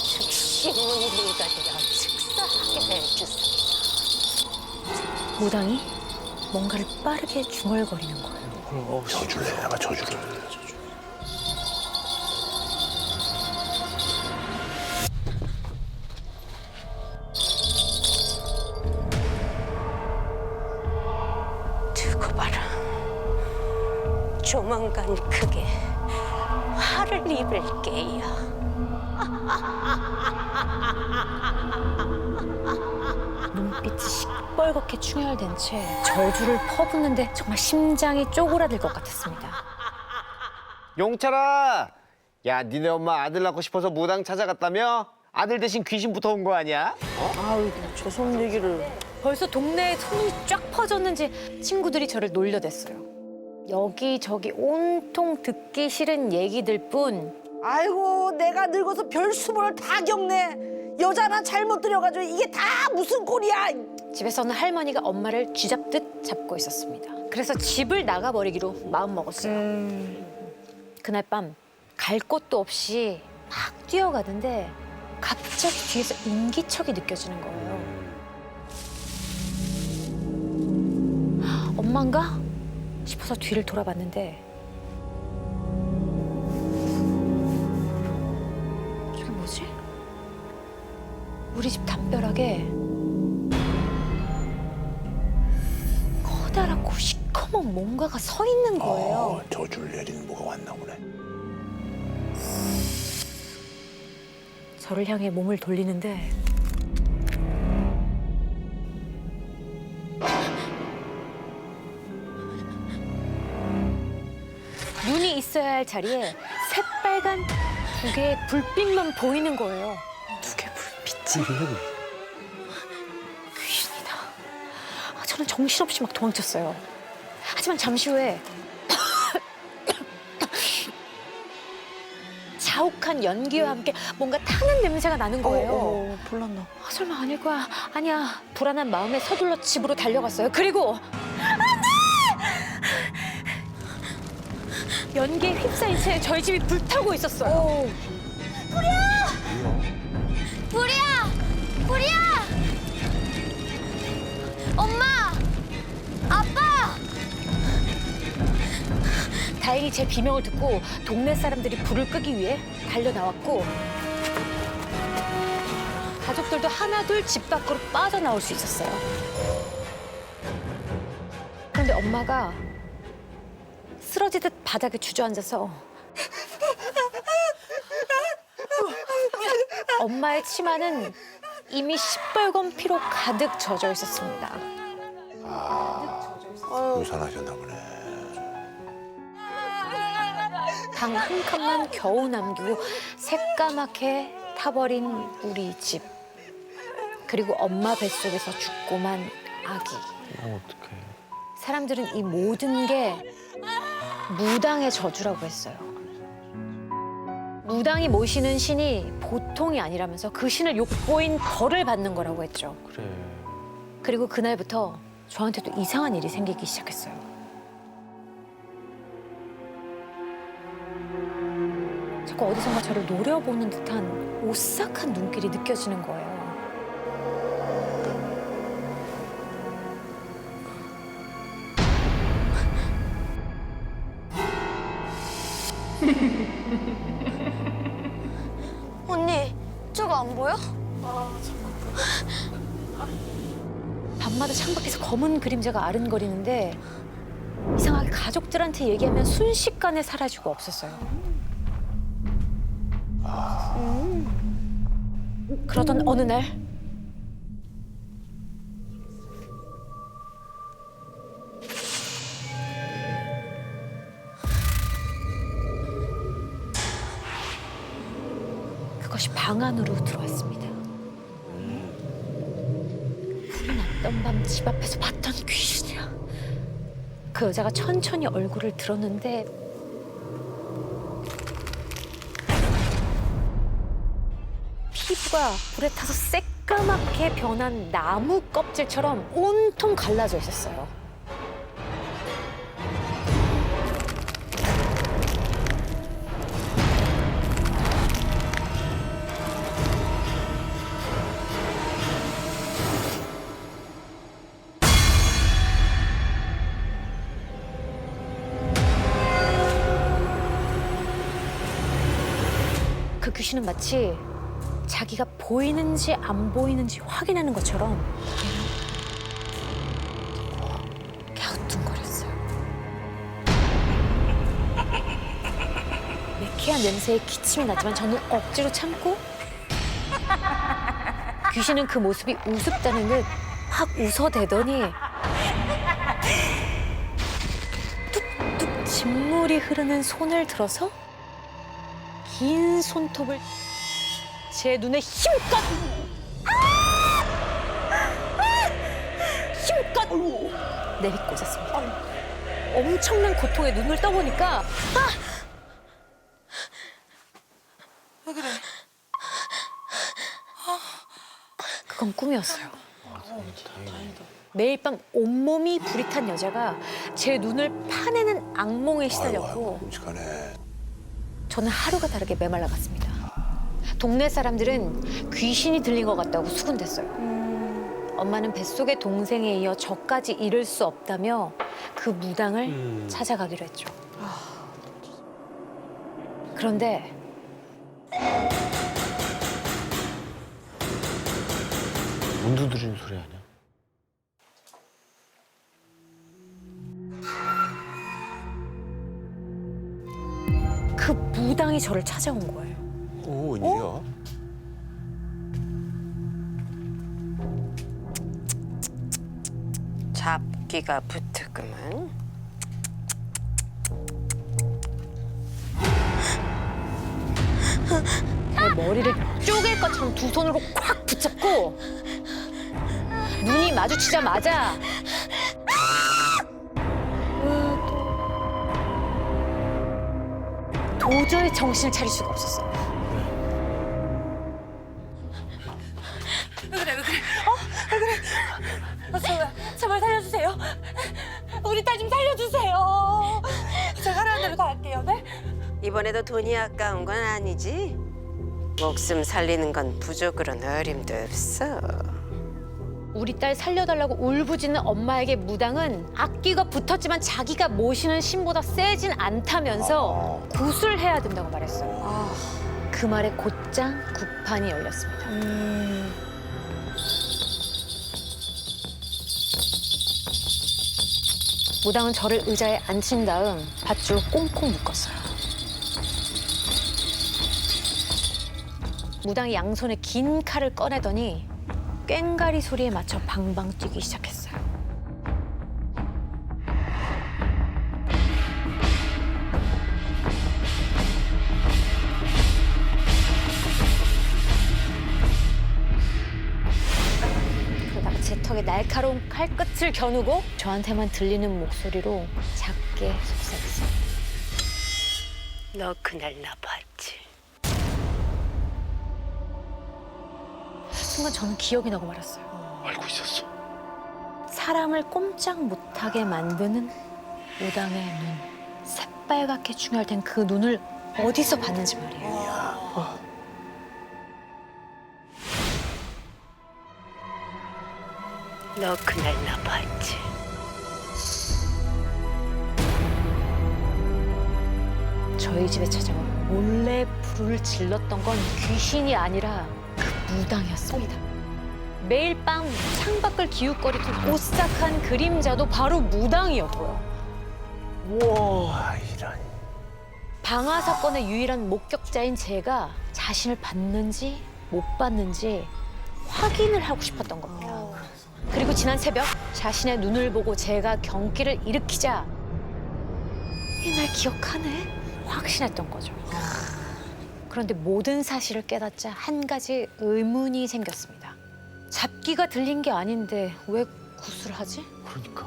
즉시 문리가 되어 즉사하게 해주소서. 무당이 뭔가를 빠르게 중얼거리는 거예요. 저주를 해, 내가 저주를. 두고 봐라. 조만간 크게 화를 입을 게야. 눈빛이 시뻘겋게 충혈된 채 저주를 퍼붓는데 정말 심장이 쪼그라들 것 같았습니다. 용철아, 야, 니네 엄마 아들 낳고 싶어서 무당 찾아갔다며? 아들 대신 귀신부터 온 거 아니야? 아이고, 저손 얘기를. 벌써 동네에 소문이 쫙 퍼졌는지 친구들이 저를 놀려댔어요. 여기저기 온통 듣기 싫은 얘기들 뿐. 아이고 내가 늙어서 별 수모를 다 겪네. 여자나 잘못 들여가지고 이게 다 무슨 꼴이야. 집에서는 할머니가 엄마를 쥐잡듯 잡고 있었습니다. 그래서 집을 나가버리기로 마음먹었어요. 그날 밤 갈 곳도 없이 막 뛰어가는데 갑자기 뒤에서 인기척이 느껴지는 거예요. 엄마인가 싶어서 뒤를 돌아봤는데 저게 뭐지? 우리 집 담벼락에 커다랗고 시커먼 뭔가가 서 있는 거예요. 저주를 내리는 뭐가 왔나 보네. 저를 향해 몸을 돌리는데 눈이 있어야 할 자리에 새빨간 두 개의 불빛만 보이는 거예요. 두 개의 불빛이. 귀신이다. 저는 정신없이 막 도망쳤어요. 하지만 잠시 후에 자욱한 연기와 함께 뭔가 타는 냄새가 나는 거예요. 불났나? 설마 아닐 거야. 아니야. 불안한 마음에 서둘러 집으로 달려갔어요. 그리고 연기에 휩싸인 채 저희 집이 불타고 있었어요. 불이야! 엄마! 아빠! 다행히 제 비명을 듣고 동네 사람들이 불을 끄기 위해 달려나왔고 가족들도 하나둘 집 밖으로 빠져나올 수 있었어요. 그런데 엄마가 쓰러지듯 바닥에 주저앉아서 엄마의 치마는 이미 시뻘건 피로 가득 젖어 있었습니다. 유산하셨나 보네. 방 한 칸만 겨우 남기고 새까맣게 타버린 우리 집. 그리고 엄마 뱃속에서 죽고만 아기. 어떡해. 사람들은 이 모든 게 무당의 저주라고 했어요. 무당이 모시는 신이 보통이 아니라면서 그 신을 욕보인 벌을 받는 거라고 했죠. 그래. 그리고 그날부터 저한테도 이상한 일이 생기기 시작했어요. 자꾸 어디선가 저를 노려보는 듯한 오싹한 눈길이 느껴지는 거예요. 여자가 안 보여? 밤마다 창밖에서 검은 그림자가 아른거리는데 이상하게 가족들한테 얘기하면 순식간에 사라지고 없었어요. 그러던 어느 날 그것이 방 안으로 들어왔습니다. 불이 났던 밤 집 앞에서 봤던 귀신이야. 그 여자가 천천히 얼굴을 들었는데 피부가 불에 타서 새까맣게 변한 나무 껍질처럼 온통 갈라져 있었어요. 그 귀신은 마치 자기가 보이는지 안 보이는지 확인하는 것처럼 갸우뚱거렸어요. 매캐한 냄새에 기침이 나지만 저는 억지로 참고 귀신은 그 모습이 우습다는 듯 확 웃어대더니 뚝뚝 진물이 흐르는 손을 들어서 긴 손톱을 제 눈에 힘껏 내비꽂았습니다. 엄청난 고통에 눈을 떠보니까 왜 그래? 그건 꿈이었어요. 매일 밤 온몸이 불이 탄 여자가 제 눈을 파내는 악몽에 시달렸고 저는 하루가 다르게 메말라갔습니다. 동네 사람들은 귀신이 들린 것 같다고 수군댔어요. 엄마는 뱃속의 동생에 이어 저까지 잃을 수 없다며 그 무당을 찾아가기로 했죠. 그런데 문 두드리는 소리 아니야? 그 무당이 저를 찾아온 거예요. 오, 웬일이야? 잡기가 붙었구만. 제 머리를 쪼갤 것처럼 두 손으로 콱 붙잡고 눈이 마주치자마자 도저히 정신을 차릴 수가 없었어요. 왜 그래? 왜 그래? 제발 살려주세요. 우리 딸 좀 살려주세요. 제가 하라는 대로 다 할게요, 네? 이번에도 돈이 아까운 건 아니지? 목숨 살리는 건 부족으로는 어림도 없어. 우리 딸 살려달라고 울부짖는 엄마에게 무당은 악기가 붙었지만 자기가 모시는 신보다 세진 않다면서 굿을 해야 된다고 말했어요. 그 말에 곧장 굿판이 열렸습니다. 무당은 저를 의자에 앉힌 다음 밧줄로 꽁꽁 묶었어요. 무당이 양손에 긴 칼을 꺼내더니 꽹가리 소리에 맞춰 방방 뛰기 시작했어요. 그러다가 제 턱에 날카로운 칼끝을 겨누고 저한테만 들리는 목소리로 작게 속삭였어요. 너 그날 나 봤지? 순간 저는 기억이 나고 말았어요. 알고 있었어. 사람을 꼼짝 못하게 만드는 무당의 눈. 새빨갛게 충혈된 그 눈을 어디서 봤는지 말이에요. 너 그날 나 봤지? 저희 집에 찾아와 몰래 불을 질렀던 건 귀신이 아니라 그 무당이었습니다. 매일 밤 창밖을 기웃거리던 오싹한 그림자도 바로 무당이었고요. 우와, 이런. 방화 사건의 유일한 목격자인 제가 자신을 봤는지 못 봤는지 확인을 하고 싶었던 겁니다. 그리고 지난 새벽 자신의 눈을 보고 제가 경기를 일으키자 날 기억하네? 확신했던 거죠. 그런데 모든 사실을 깨닫자 한 가지 의문이 생겼습니다. 잡기가 들린 게 아닌데 왜 구슬을 하지? 그러니까.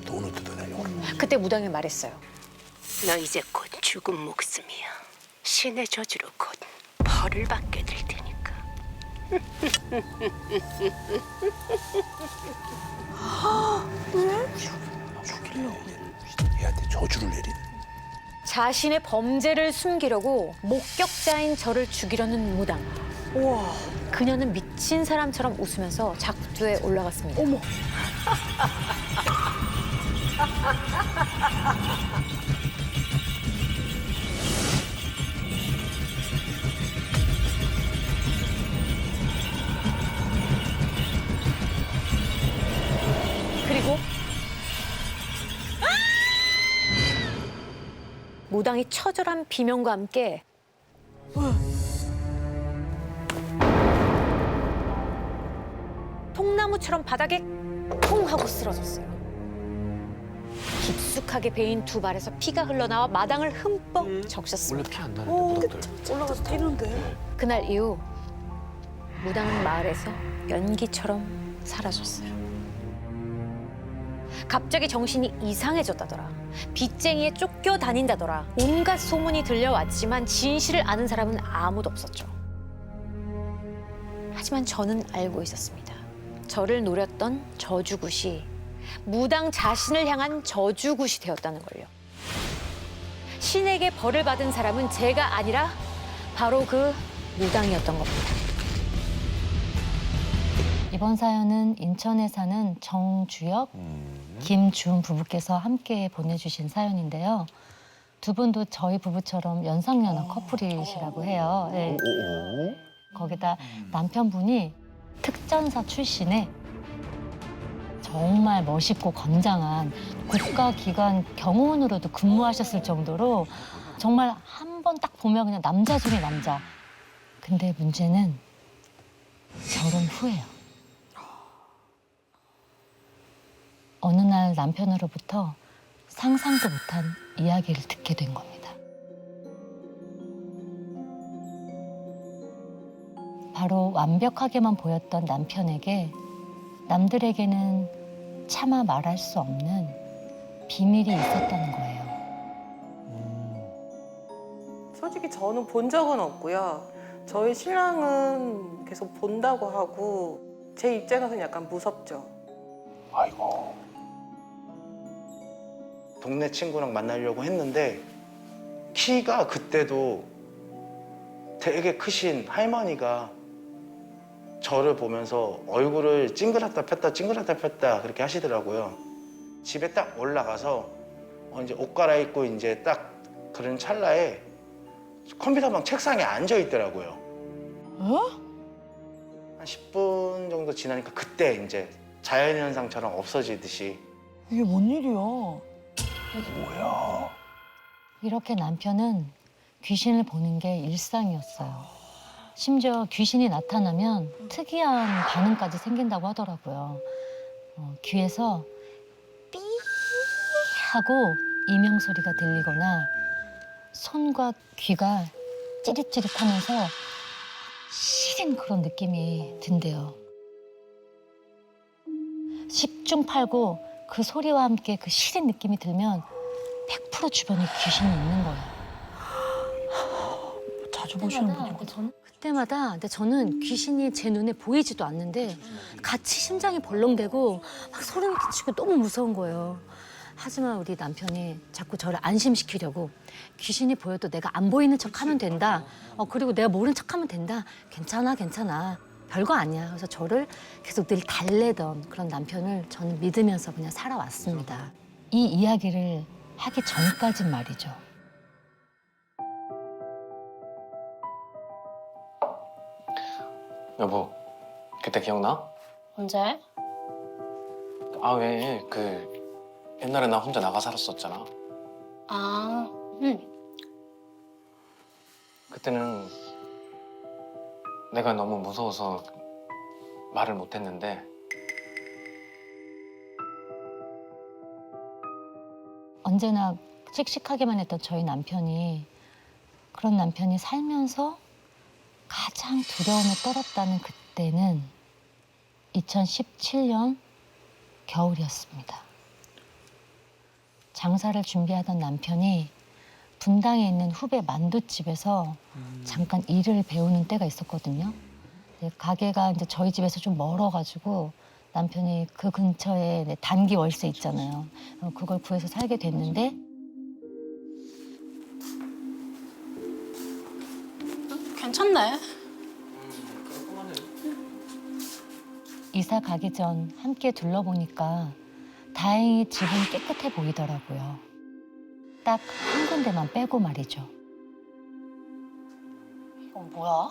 돈을 뜯어내려고. 그때 무당이 말했어요. 너 이제 곧 죽은 목숨이야. 신의 저주로 곧 벌을 받게 될 테니까. 죽이려고. 얘한테 저주를 내리는. 자신의 범죄를 숨기려고 목격자인 저를 죽이려는 무당. 우와. 그녀는 미친 사람처럼 웃으면서 작두에 올라갔습니다. 어머. 그리고 무당이 처절한 비명과 함께 통나무처럼 바닥에 통 하고 쓰러졌어요. 깊숙하게 베인 두 발에서 피가 흘러나와 마당을 흠뻑 적셨습니다. 원래 피 안 나는데 무당들. 올라가서 뛰는데. 그날 이후 무당은 마을에서 연기처럼 사라졌어요. 갑자기 정신이 이상해졌다더라. 빚쟁이에 쫓겨다닌다더라. 온갖 소문이 들려왔지만 진실을 아는 사람은 아무도 없었죠. 하지만 저는 알고 있었습니다. 저를 노렸던 저주굿이 무당 자신을 향한 저주굿이 되었다는 걸요. 신에게 벌을 받은 사람은 제가 아니라 바로 그 무당이었던 겁니다. 이번 사연은 인천에 사는 정주혁, 김주은 부부께서 함께 보내주신 사연인데요. 두 분도 저희 부부처럼 연상연하 커플이시라고 해요. 네. 거기다 남편분이 특전사 출신의 정말 멋있고 건장한 국가기관 경호원으로도 근무하셨을 정도로 정말 한 번 딱 보면 그냥 남자 중에 남자. 근데 문제는 결혼 후예요. 어느 날 남편으로부터 상상도 못한 이야기를 듣게 된 겁니다. 바로 완벽하게만 보였던 남편에게 남들에게는 차마 말할 수 없는 비밀이 있었다는 거예요. 솔직히 저는 본 적은 없고요. 저희 신랑은 계속 본다고 하고 제 입장에서는 약간 무섭죠. 아이고. 동네 친구랑 만나려고 했는데 키가 그때도 되게 크신 할머니가 저를 보면서 얼굴을 찡그렸다 폈다 찡그렸다 폈다 그렇게 하시더라고요. 집에 딱 올라가서 이제 옷 갈아입고 이제 딱 그런 찰나에 컴퓨터방 책상에 앉아 있더라고요. 한 10분 정도 지나니까 그때 이제 자연현상처럼 없어지듯이. 이게 뭔 일이야? 뭐야? 이렇게 남편은 귀신을 보는 게 일상이었어요. 심지어 귀신이 나타나면 특이한 반응까지 생긴다고 하더라고요. 귀에서 삐 하고 이명 소리가 들리거나 손과 귀가 찌릿찌릿하면서 시린 그런 느낌이 든대요. 10중 8구 그 소리와 함께 그 시린 느낌이 들면 100% 주변에 귀신이 있는 거예요. 자주 보시는 분이구나. 그때마다 근데 저는 귀신이 제 눈에 보이지도 않는데 같이 심장이 벌렁대고 막 소름 끼치고 너무 무서운 거예요. 하지만 우리 남편이 자꾸 저를 안심시키려고 귀신이 보여도 내가 안 보이는 척하면 된다. 그리고 내가 모르는 척하면 된다. 괜찮아, 괜찮아. 별거 아니야. 그래서 저를 계속 늘 달래던 그런 남편을 저는 믿으면서 그냥 살아왔습니다. 이 이야기를 하기 전까진 말이죠. 여보, 그때 기억나? 언제? 아, 왜? 옛날에 나 혼자 나가 살았었잖아. 아, 응. 그때는 내가 너무 무서워서 말을 못했는데 언제나 씩씩하게만 했던 저희 남편이 그런 남편이 살면서 가장 두려움에 떨었다는 그때는 2017년 겨울이었습니다. 장사를 준비하던 남편이 분당에 있는 후배 만두집에서 잠깐 일을 배우는 때가 있었거든요. 가게가 이제 저희 집에서 좀 멀어가지고 남편이 그 근처에 단기 월세 있잖아요. 그걸 구해서 살게 됐는데 괜찮네. 이사 가기 전 함께 둘러보니까 다행히 집은 깨끗해 보이더라고요. 딱 한 군데만 빼고 말이죠. 이건 뭐야?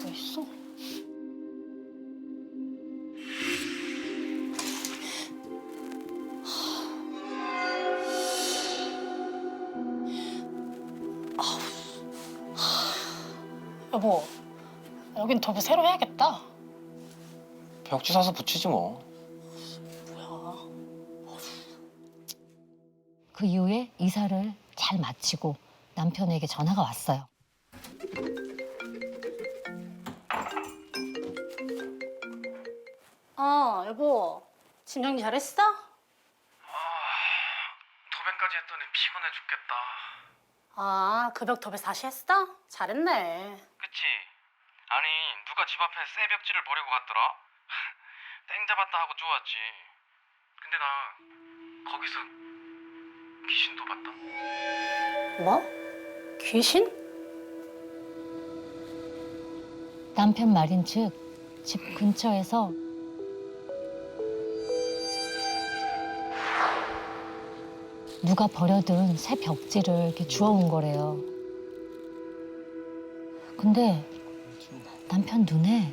뭐 있어? 여보, 여긴 도배 새로 해야겠다. 벽지 사서 붙이지 뭐. 그 이후에 이사를 잘 마치고 남편에게 전화가 왔어요. 여보, 짐 정리 잘했어? 도배까지 했더니 피곤해 죽겠다. 그 벽 도배 다시 했어? 잘했네. 그치? 아니 누가 집 앞에 새 벽지를 버리고 갔더라? 땡 잡았다 하고 좋았지. 근데 나 거기서 귀신도 봤다. 뭐? 귀신? 남편 말인즉 집 근처에서 누가 버려둔 새 벽지를 이렇게 주워온 거래요. 근데 남편 눈에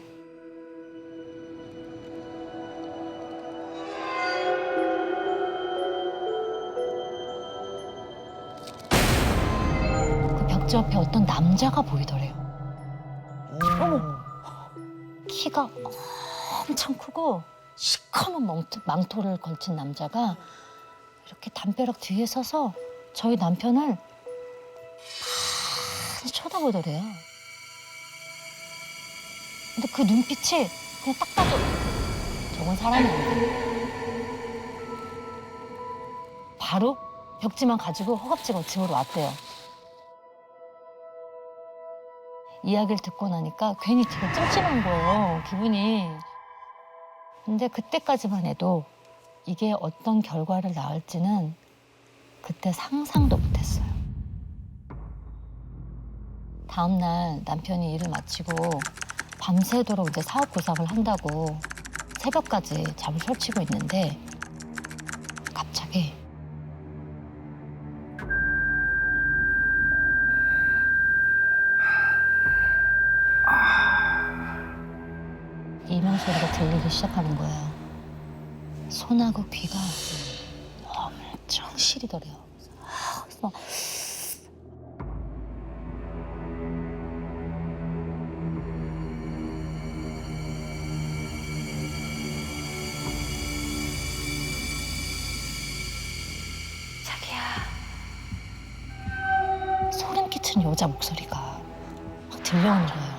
그 벽지 옆에 어떤 남자가 보이더래요. 어머! 키가 엄청 크고 시커먼 망토를 걸친 남자가 이렇게 담벼락 뒤에 서서 저희 남편을 많이 쳐다보더래요. 근데 그 눈빛이 그냥 딱 봐도 저건 사람이 아니다. 바로 벽지만 가지고 허겁지겁 집으로 왔대요. 이야기를 듣고 나니까 괜히 되게 찜찜한 거예요, 기분이. 근데 그때까지만 해도 이게 어떤 결과를 낳을지는 그때 상상도 못했어요. 다음 날 남편이 일을 마치고 밤새도록 이제 사업 구상을 한다고 새벽까지 잠을 설치고 있는데 갑자기 이명 소리가 들리기 시작하는 거예요. 손하고 귀가 엄청 시리더래요. 그래서 자기야, 소름 끼치는 여자 목소리가 막 들려오는 거예요.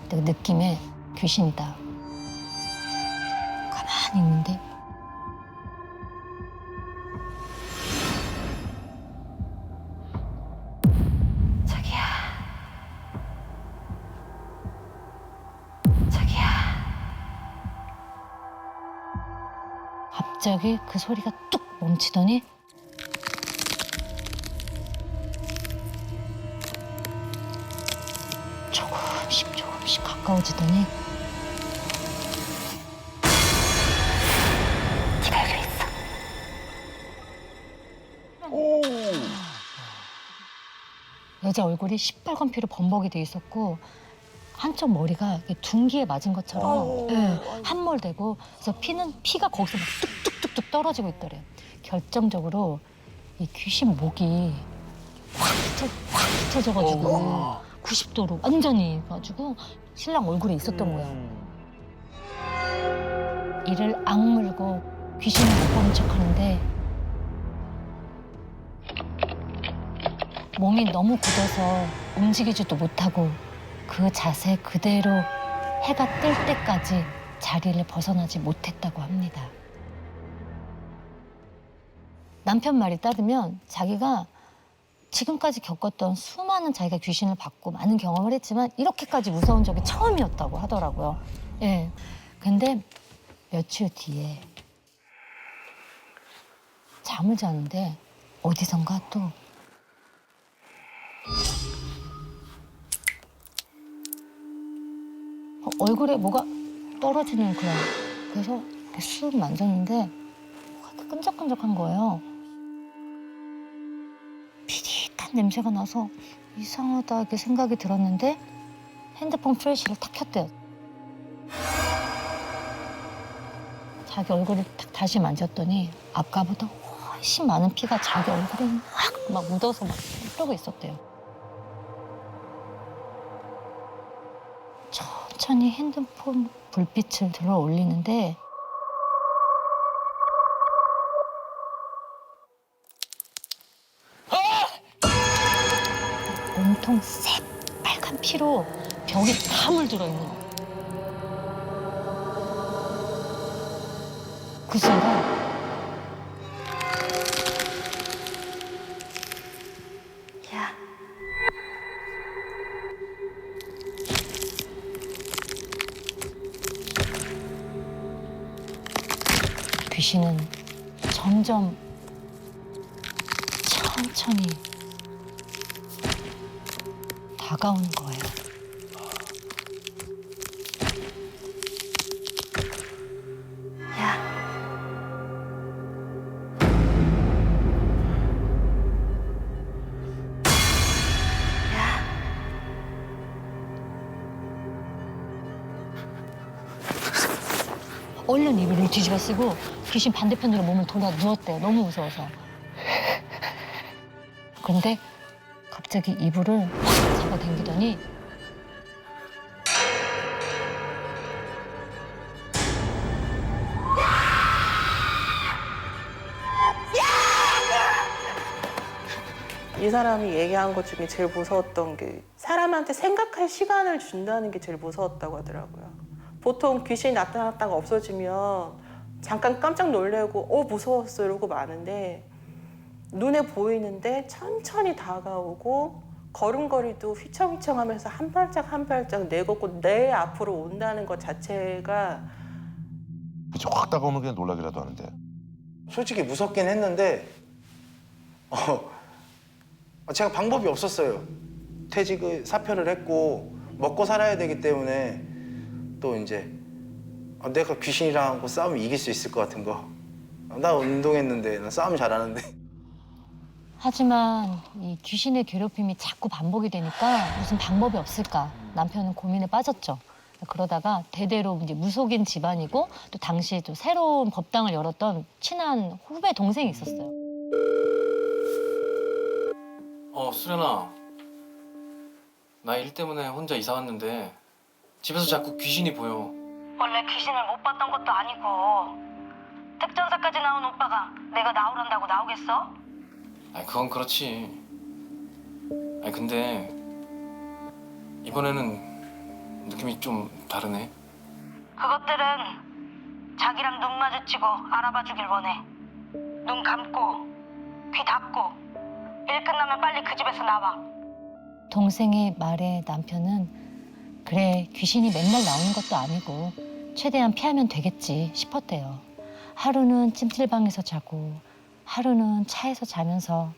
그 느낌에 귀신이다. 가만히 있는데 자기야, 자기야. 갑자기 그 소리가 뚝 멈추더니 조금씩 가까워지더니 기다려 있어. 여자 얼굴이 시뻘건 피로 범벅이 돼 있었고 한쪽 머리가 이렇게 둔기에 맞은 것처럼 함몰되고 그래서 피가 거기서 막 뚝뚝뚝뚝 떨어지고 있더래요. 결정적으로 이 귀신 목이 확 흩어져가지고 90도로 완전히 가지고 신랑 얼굴에 있었던 모양. 이를 악물고 귀신을 못 보는 척하는데 몸이 너무 굳어서 움직이지도 못하고 그 자세 그대로 해가 뜰 때까지 자리를 벗어나지 못했다고 합니다. 남편 말이 따르면 자기가 지금까지 겪었던 수많은 자기가 귀신을 받고 많은 경험을 했지만 이렇게까지 무서운 적이 처음이었다고 하더라고요. 예. 근데 며칠 뒤에 잠을 자는데 어디선가 또 얼굴에 뭐가 떨어지는 그런, 그래서 이렇게 쑥 만졌는데 뭐가 이렇게 끈적끈적한 거예요. 비릿한 냄새가 나서 이상하다 이렇게 생각이 들었는데 핸드폰 플래시를 탁 켰대요. 자기 얼굴을 탁 다시 만졌더니 아까보다 훨씬 많은 피가 자기 얼굴에 막 묻어서 막 흐르고 있었대요. 천천히 핸드폰 불빛을 들어 올리는데 온통 새빨간 피로 벽이 다 물들어 있는 거예요. 그 순간 야. 귀신은 점점 천천히 다가오는 거예요. 야. 얼른 이불을 뒤집어 쓰고 귀신 반대편으로 몸을 돌아 누웠대요. 너무 무서워서. 그런데 갑자기 이불을 확 잡아당기더니 이 사람이 얘기한 것 중에 제일 무서웠던 게 사람한테 생각할 시간을 준다는 게 제일 무서웠다고 하더라고요. 보통 귀신이 나타났다가 없어지면 잠깐 깜짝 놀래고 무서웠어 이러고 마는데 눈에 보이는데 천천히 다가오고 걸음걸이도 휘청휘청하면서 한 발짝 한 발짝 내걷고 내 앞으로 온다는 것 자체가 그치, 확 다가오면 그냥 놀라기라도 하는데. 솔직히 무섭긴 했는데 제가 방법이 없었어요. 퇴직을 사표를 했고 먹고 살아야 되기 때문에 또 이제 내가 귀신이랑 하고 싸우면 이길 수 있을 것 같은 거. 나 운동했는데 나 싸움 잘하는데. 하지만 이 귀신의 괴롭힘이 자꾸 반복이 되니까 무슨 방법이 없을까 남편은 고민에 빠졌죠. 그러다가 대대로 이제 무속인 집안이고 또 당시 또 새로운 법당을 열었던 친한 후배 동생이 있었어요. 수련아. 나 일 때문에 혼자 이사 왔는데 집에서 자꾸 귀신이 보여. 원래 귀신을 못 봤던 것도 아니고 특전사까지 나온 오빠가 내가 나오란다고 나오겠어? 아니 그건 그렇지. 아니 근데 이번에는 느낌이 좀 다르네. 그것들은 자기랑 눈 마주치고 알아봐 주길 원해. 눈 감고 귀 닫고 일 끝나면 빨리 그 집에서 나와. 동생의 말에 남편은 그래 귀신이 맨날 나오는 것도 아니고 최대한 피하면 되겠지 싶었대요. 하루는 찜질방에서 자고 하루는 차에서 자면서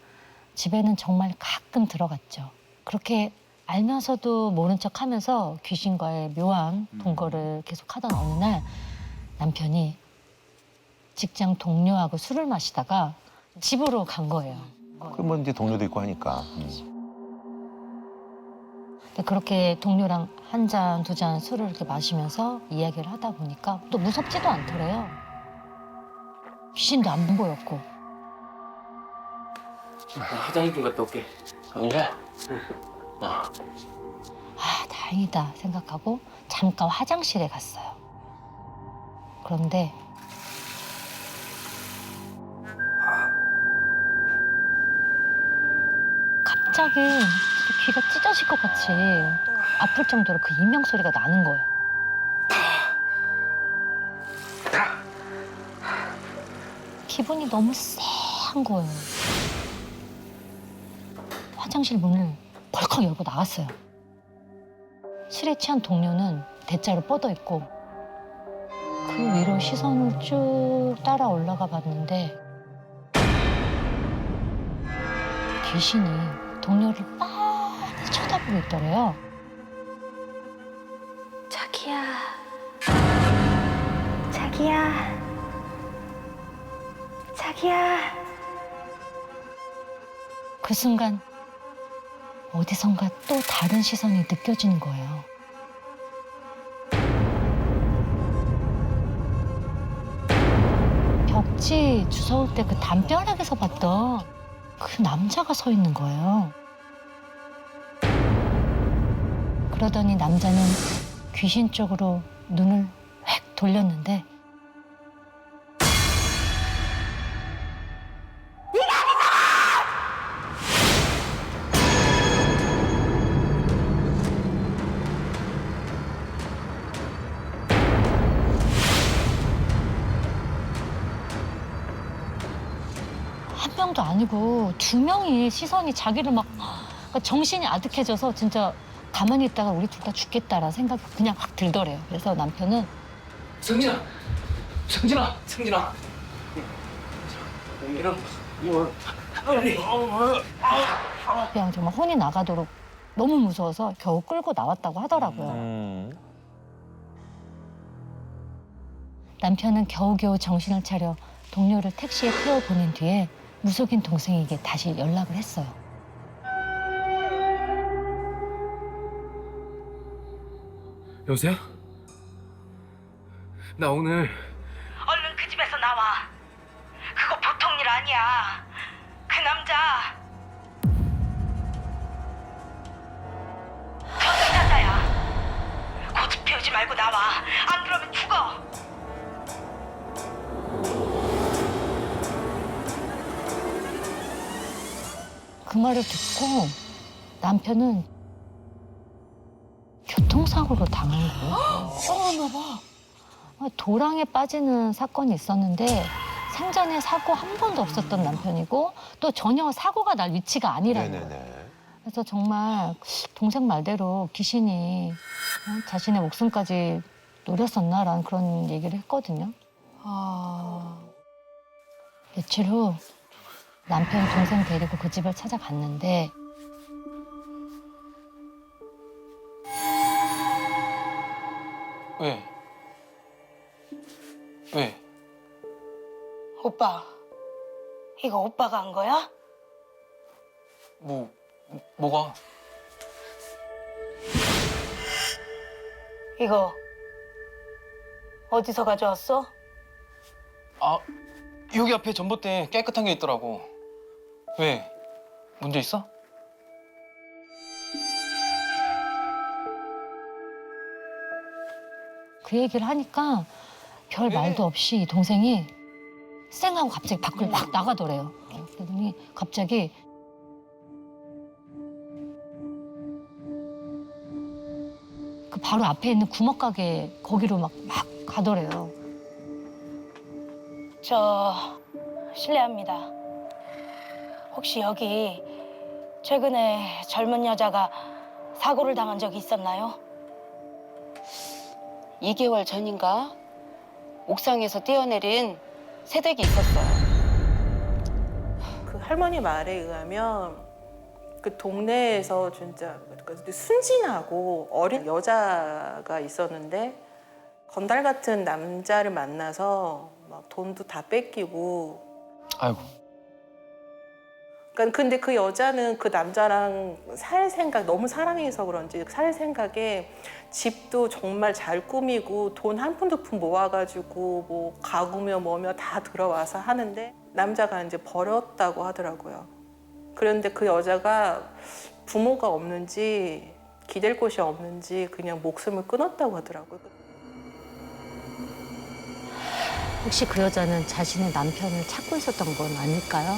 집에는 정말 가끔 들어갔죠. 그렇게 알면서도 모른 척하면서 귀신과의 묘한 동거를 계속하던 어느 날 남편이 직장 동료하고 술을 마시다가 집으로 간 거예요. 그러면 이제 동료도 있고 하니까. 근데 그렇게 동료랑 한 잔, 두 잔 술을 이렇게 마시면서 이야기를 하다 보니까 또 무섭지도 않더래요. 귀신도 안 보였고. 화장실 좀 갔다 올게. 그래? 아, 다행이다 생각하고 잠깐 화장실에 갔어요. 그런데 갑자기 귀가 찢어질 것 같이 아플 정도로 그 인명 소리가 나는 거예요. 기분이 너무 쎄한 거예요. 화장실 문을 벌컥 열고 나갔어요. 술에 취한 동료는 대자로 뻗어 있고 그 위로 시선을 쭉 따라 올라가 봤는데 귀신이 동료를 빤히 쳐다보고 있더래요. 자기야. 자기야. 자기야. 그 순간 어디선가 또 다른 시선이 느껴지는 거예요. 벽지 주워올 때 그 담벼락에서 봤던 그 남자가 서 있는 거예요. 그러더니 남자는 귀신 쪽으로 눈을 획 돌렸는데 한 명도 아니고 두 명이 시선이 자기를 막 그러니까 정신이 아득해져서 진짜 가만히 있다가 우리 둘 다 죽겠다라는 생각이 그냥 확 들더래요. 그래서 남편은 승진아, 승진아, 승진아. 이런 뭐? 그냥 정말 혼이 나가도록 너무 무서워서 겨우 끌고 나왔다고 하더라고요. 남편은 겨우겨우 정신을 차려 동료를 택시에 태워 보낸 뒤에 무속인 동생에게 다시 연락을 했어요. 여보세요? 나 오늘 얼른 그 집에서 나와. 그거 보통 일 아니야. 그 남자 저승사자야. 고집 피우지 말고 나와. 안 그러면 죽어. 그 말을 듣고 남편은 교통사고로 당한 거예요. 썰었나 봐. 도랑에 빠지는 사건이 있었는데 생전에 사고 한 번도 없었던 남편이고 또 전혀 사고가 날 위치가 아니라는 거예요. 그래서 정말 동생 말대로 귀신이 자신의 목숨까지 노렸었나라는 그런 얘기를 했거든요. 며칠 후 남편 동생 데리고 그 집을 찾아갔는데 왜? 왜? 오빠, 이거 오빠가 한 거야? 뭐가? 이거 어디서 가져왔어? 아, 여기 앞에 전봇대 깨끗한 게 있더라고. 왜? 문제 있어? 그 얘기를 하니까 별 말도 없이 동생이 쌩하고 갑자기 밖을 막 나가더래요. 그러더니 갑자기 그 바로 앞에 있는 구멍가게 거기로 막 가더래요. 저 실례합니다. 혹시 여기 최근에 젊은 여자가 사고를 당한 적이 있었나요? 2개월 전인가 옥상에서 뛰어내린 새댁이 있었어요. 그 할머니 말에 의하면 그 동네에서 진짜 순진하고 어린 여자가 있었는데 건달 같은 남자를 만나서 막 돈도 다 뺏기고. 아이고. 그러니까 근데 그 여자는 그 남자랑 살 생각, 너무 사랑해서 그런지 살 생각에 집도 정말 잘 꾸미고 돈 한 푼 두 푼 모아가지고 뭐 가구며 뭐며 다 들어와서 하는데 남자가 이제 버렸다고 하더라고요. 그런데 그 여자가 부모가 없는지 기댈 곳이 없는지 그냥 목숨을 끊었다고 하더라고요. 혹시 그 여자는 자신의 남편을 찾고 있었던 건 아닐까요?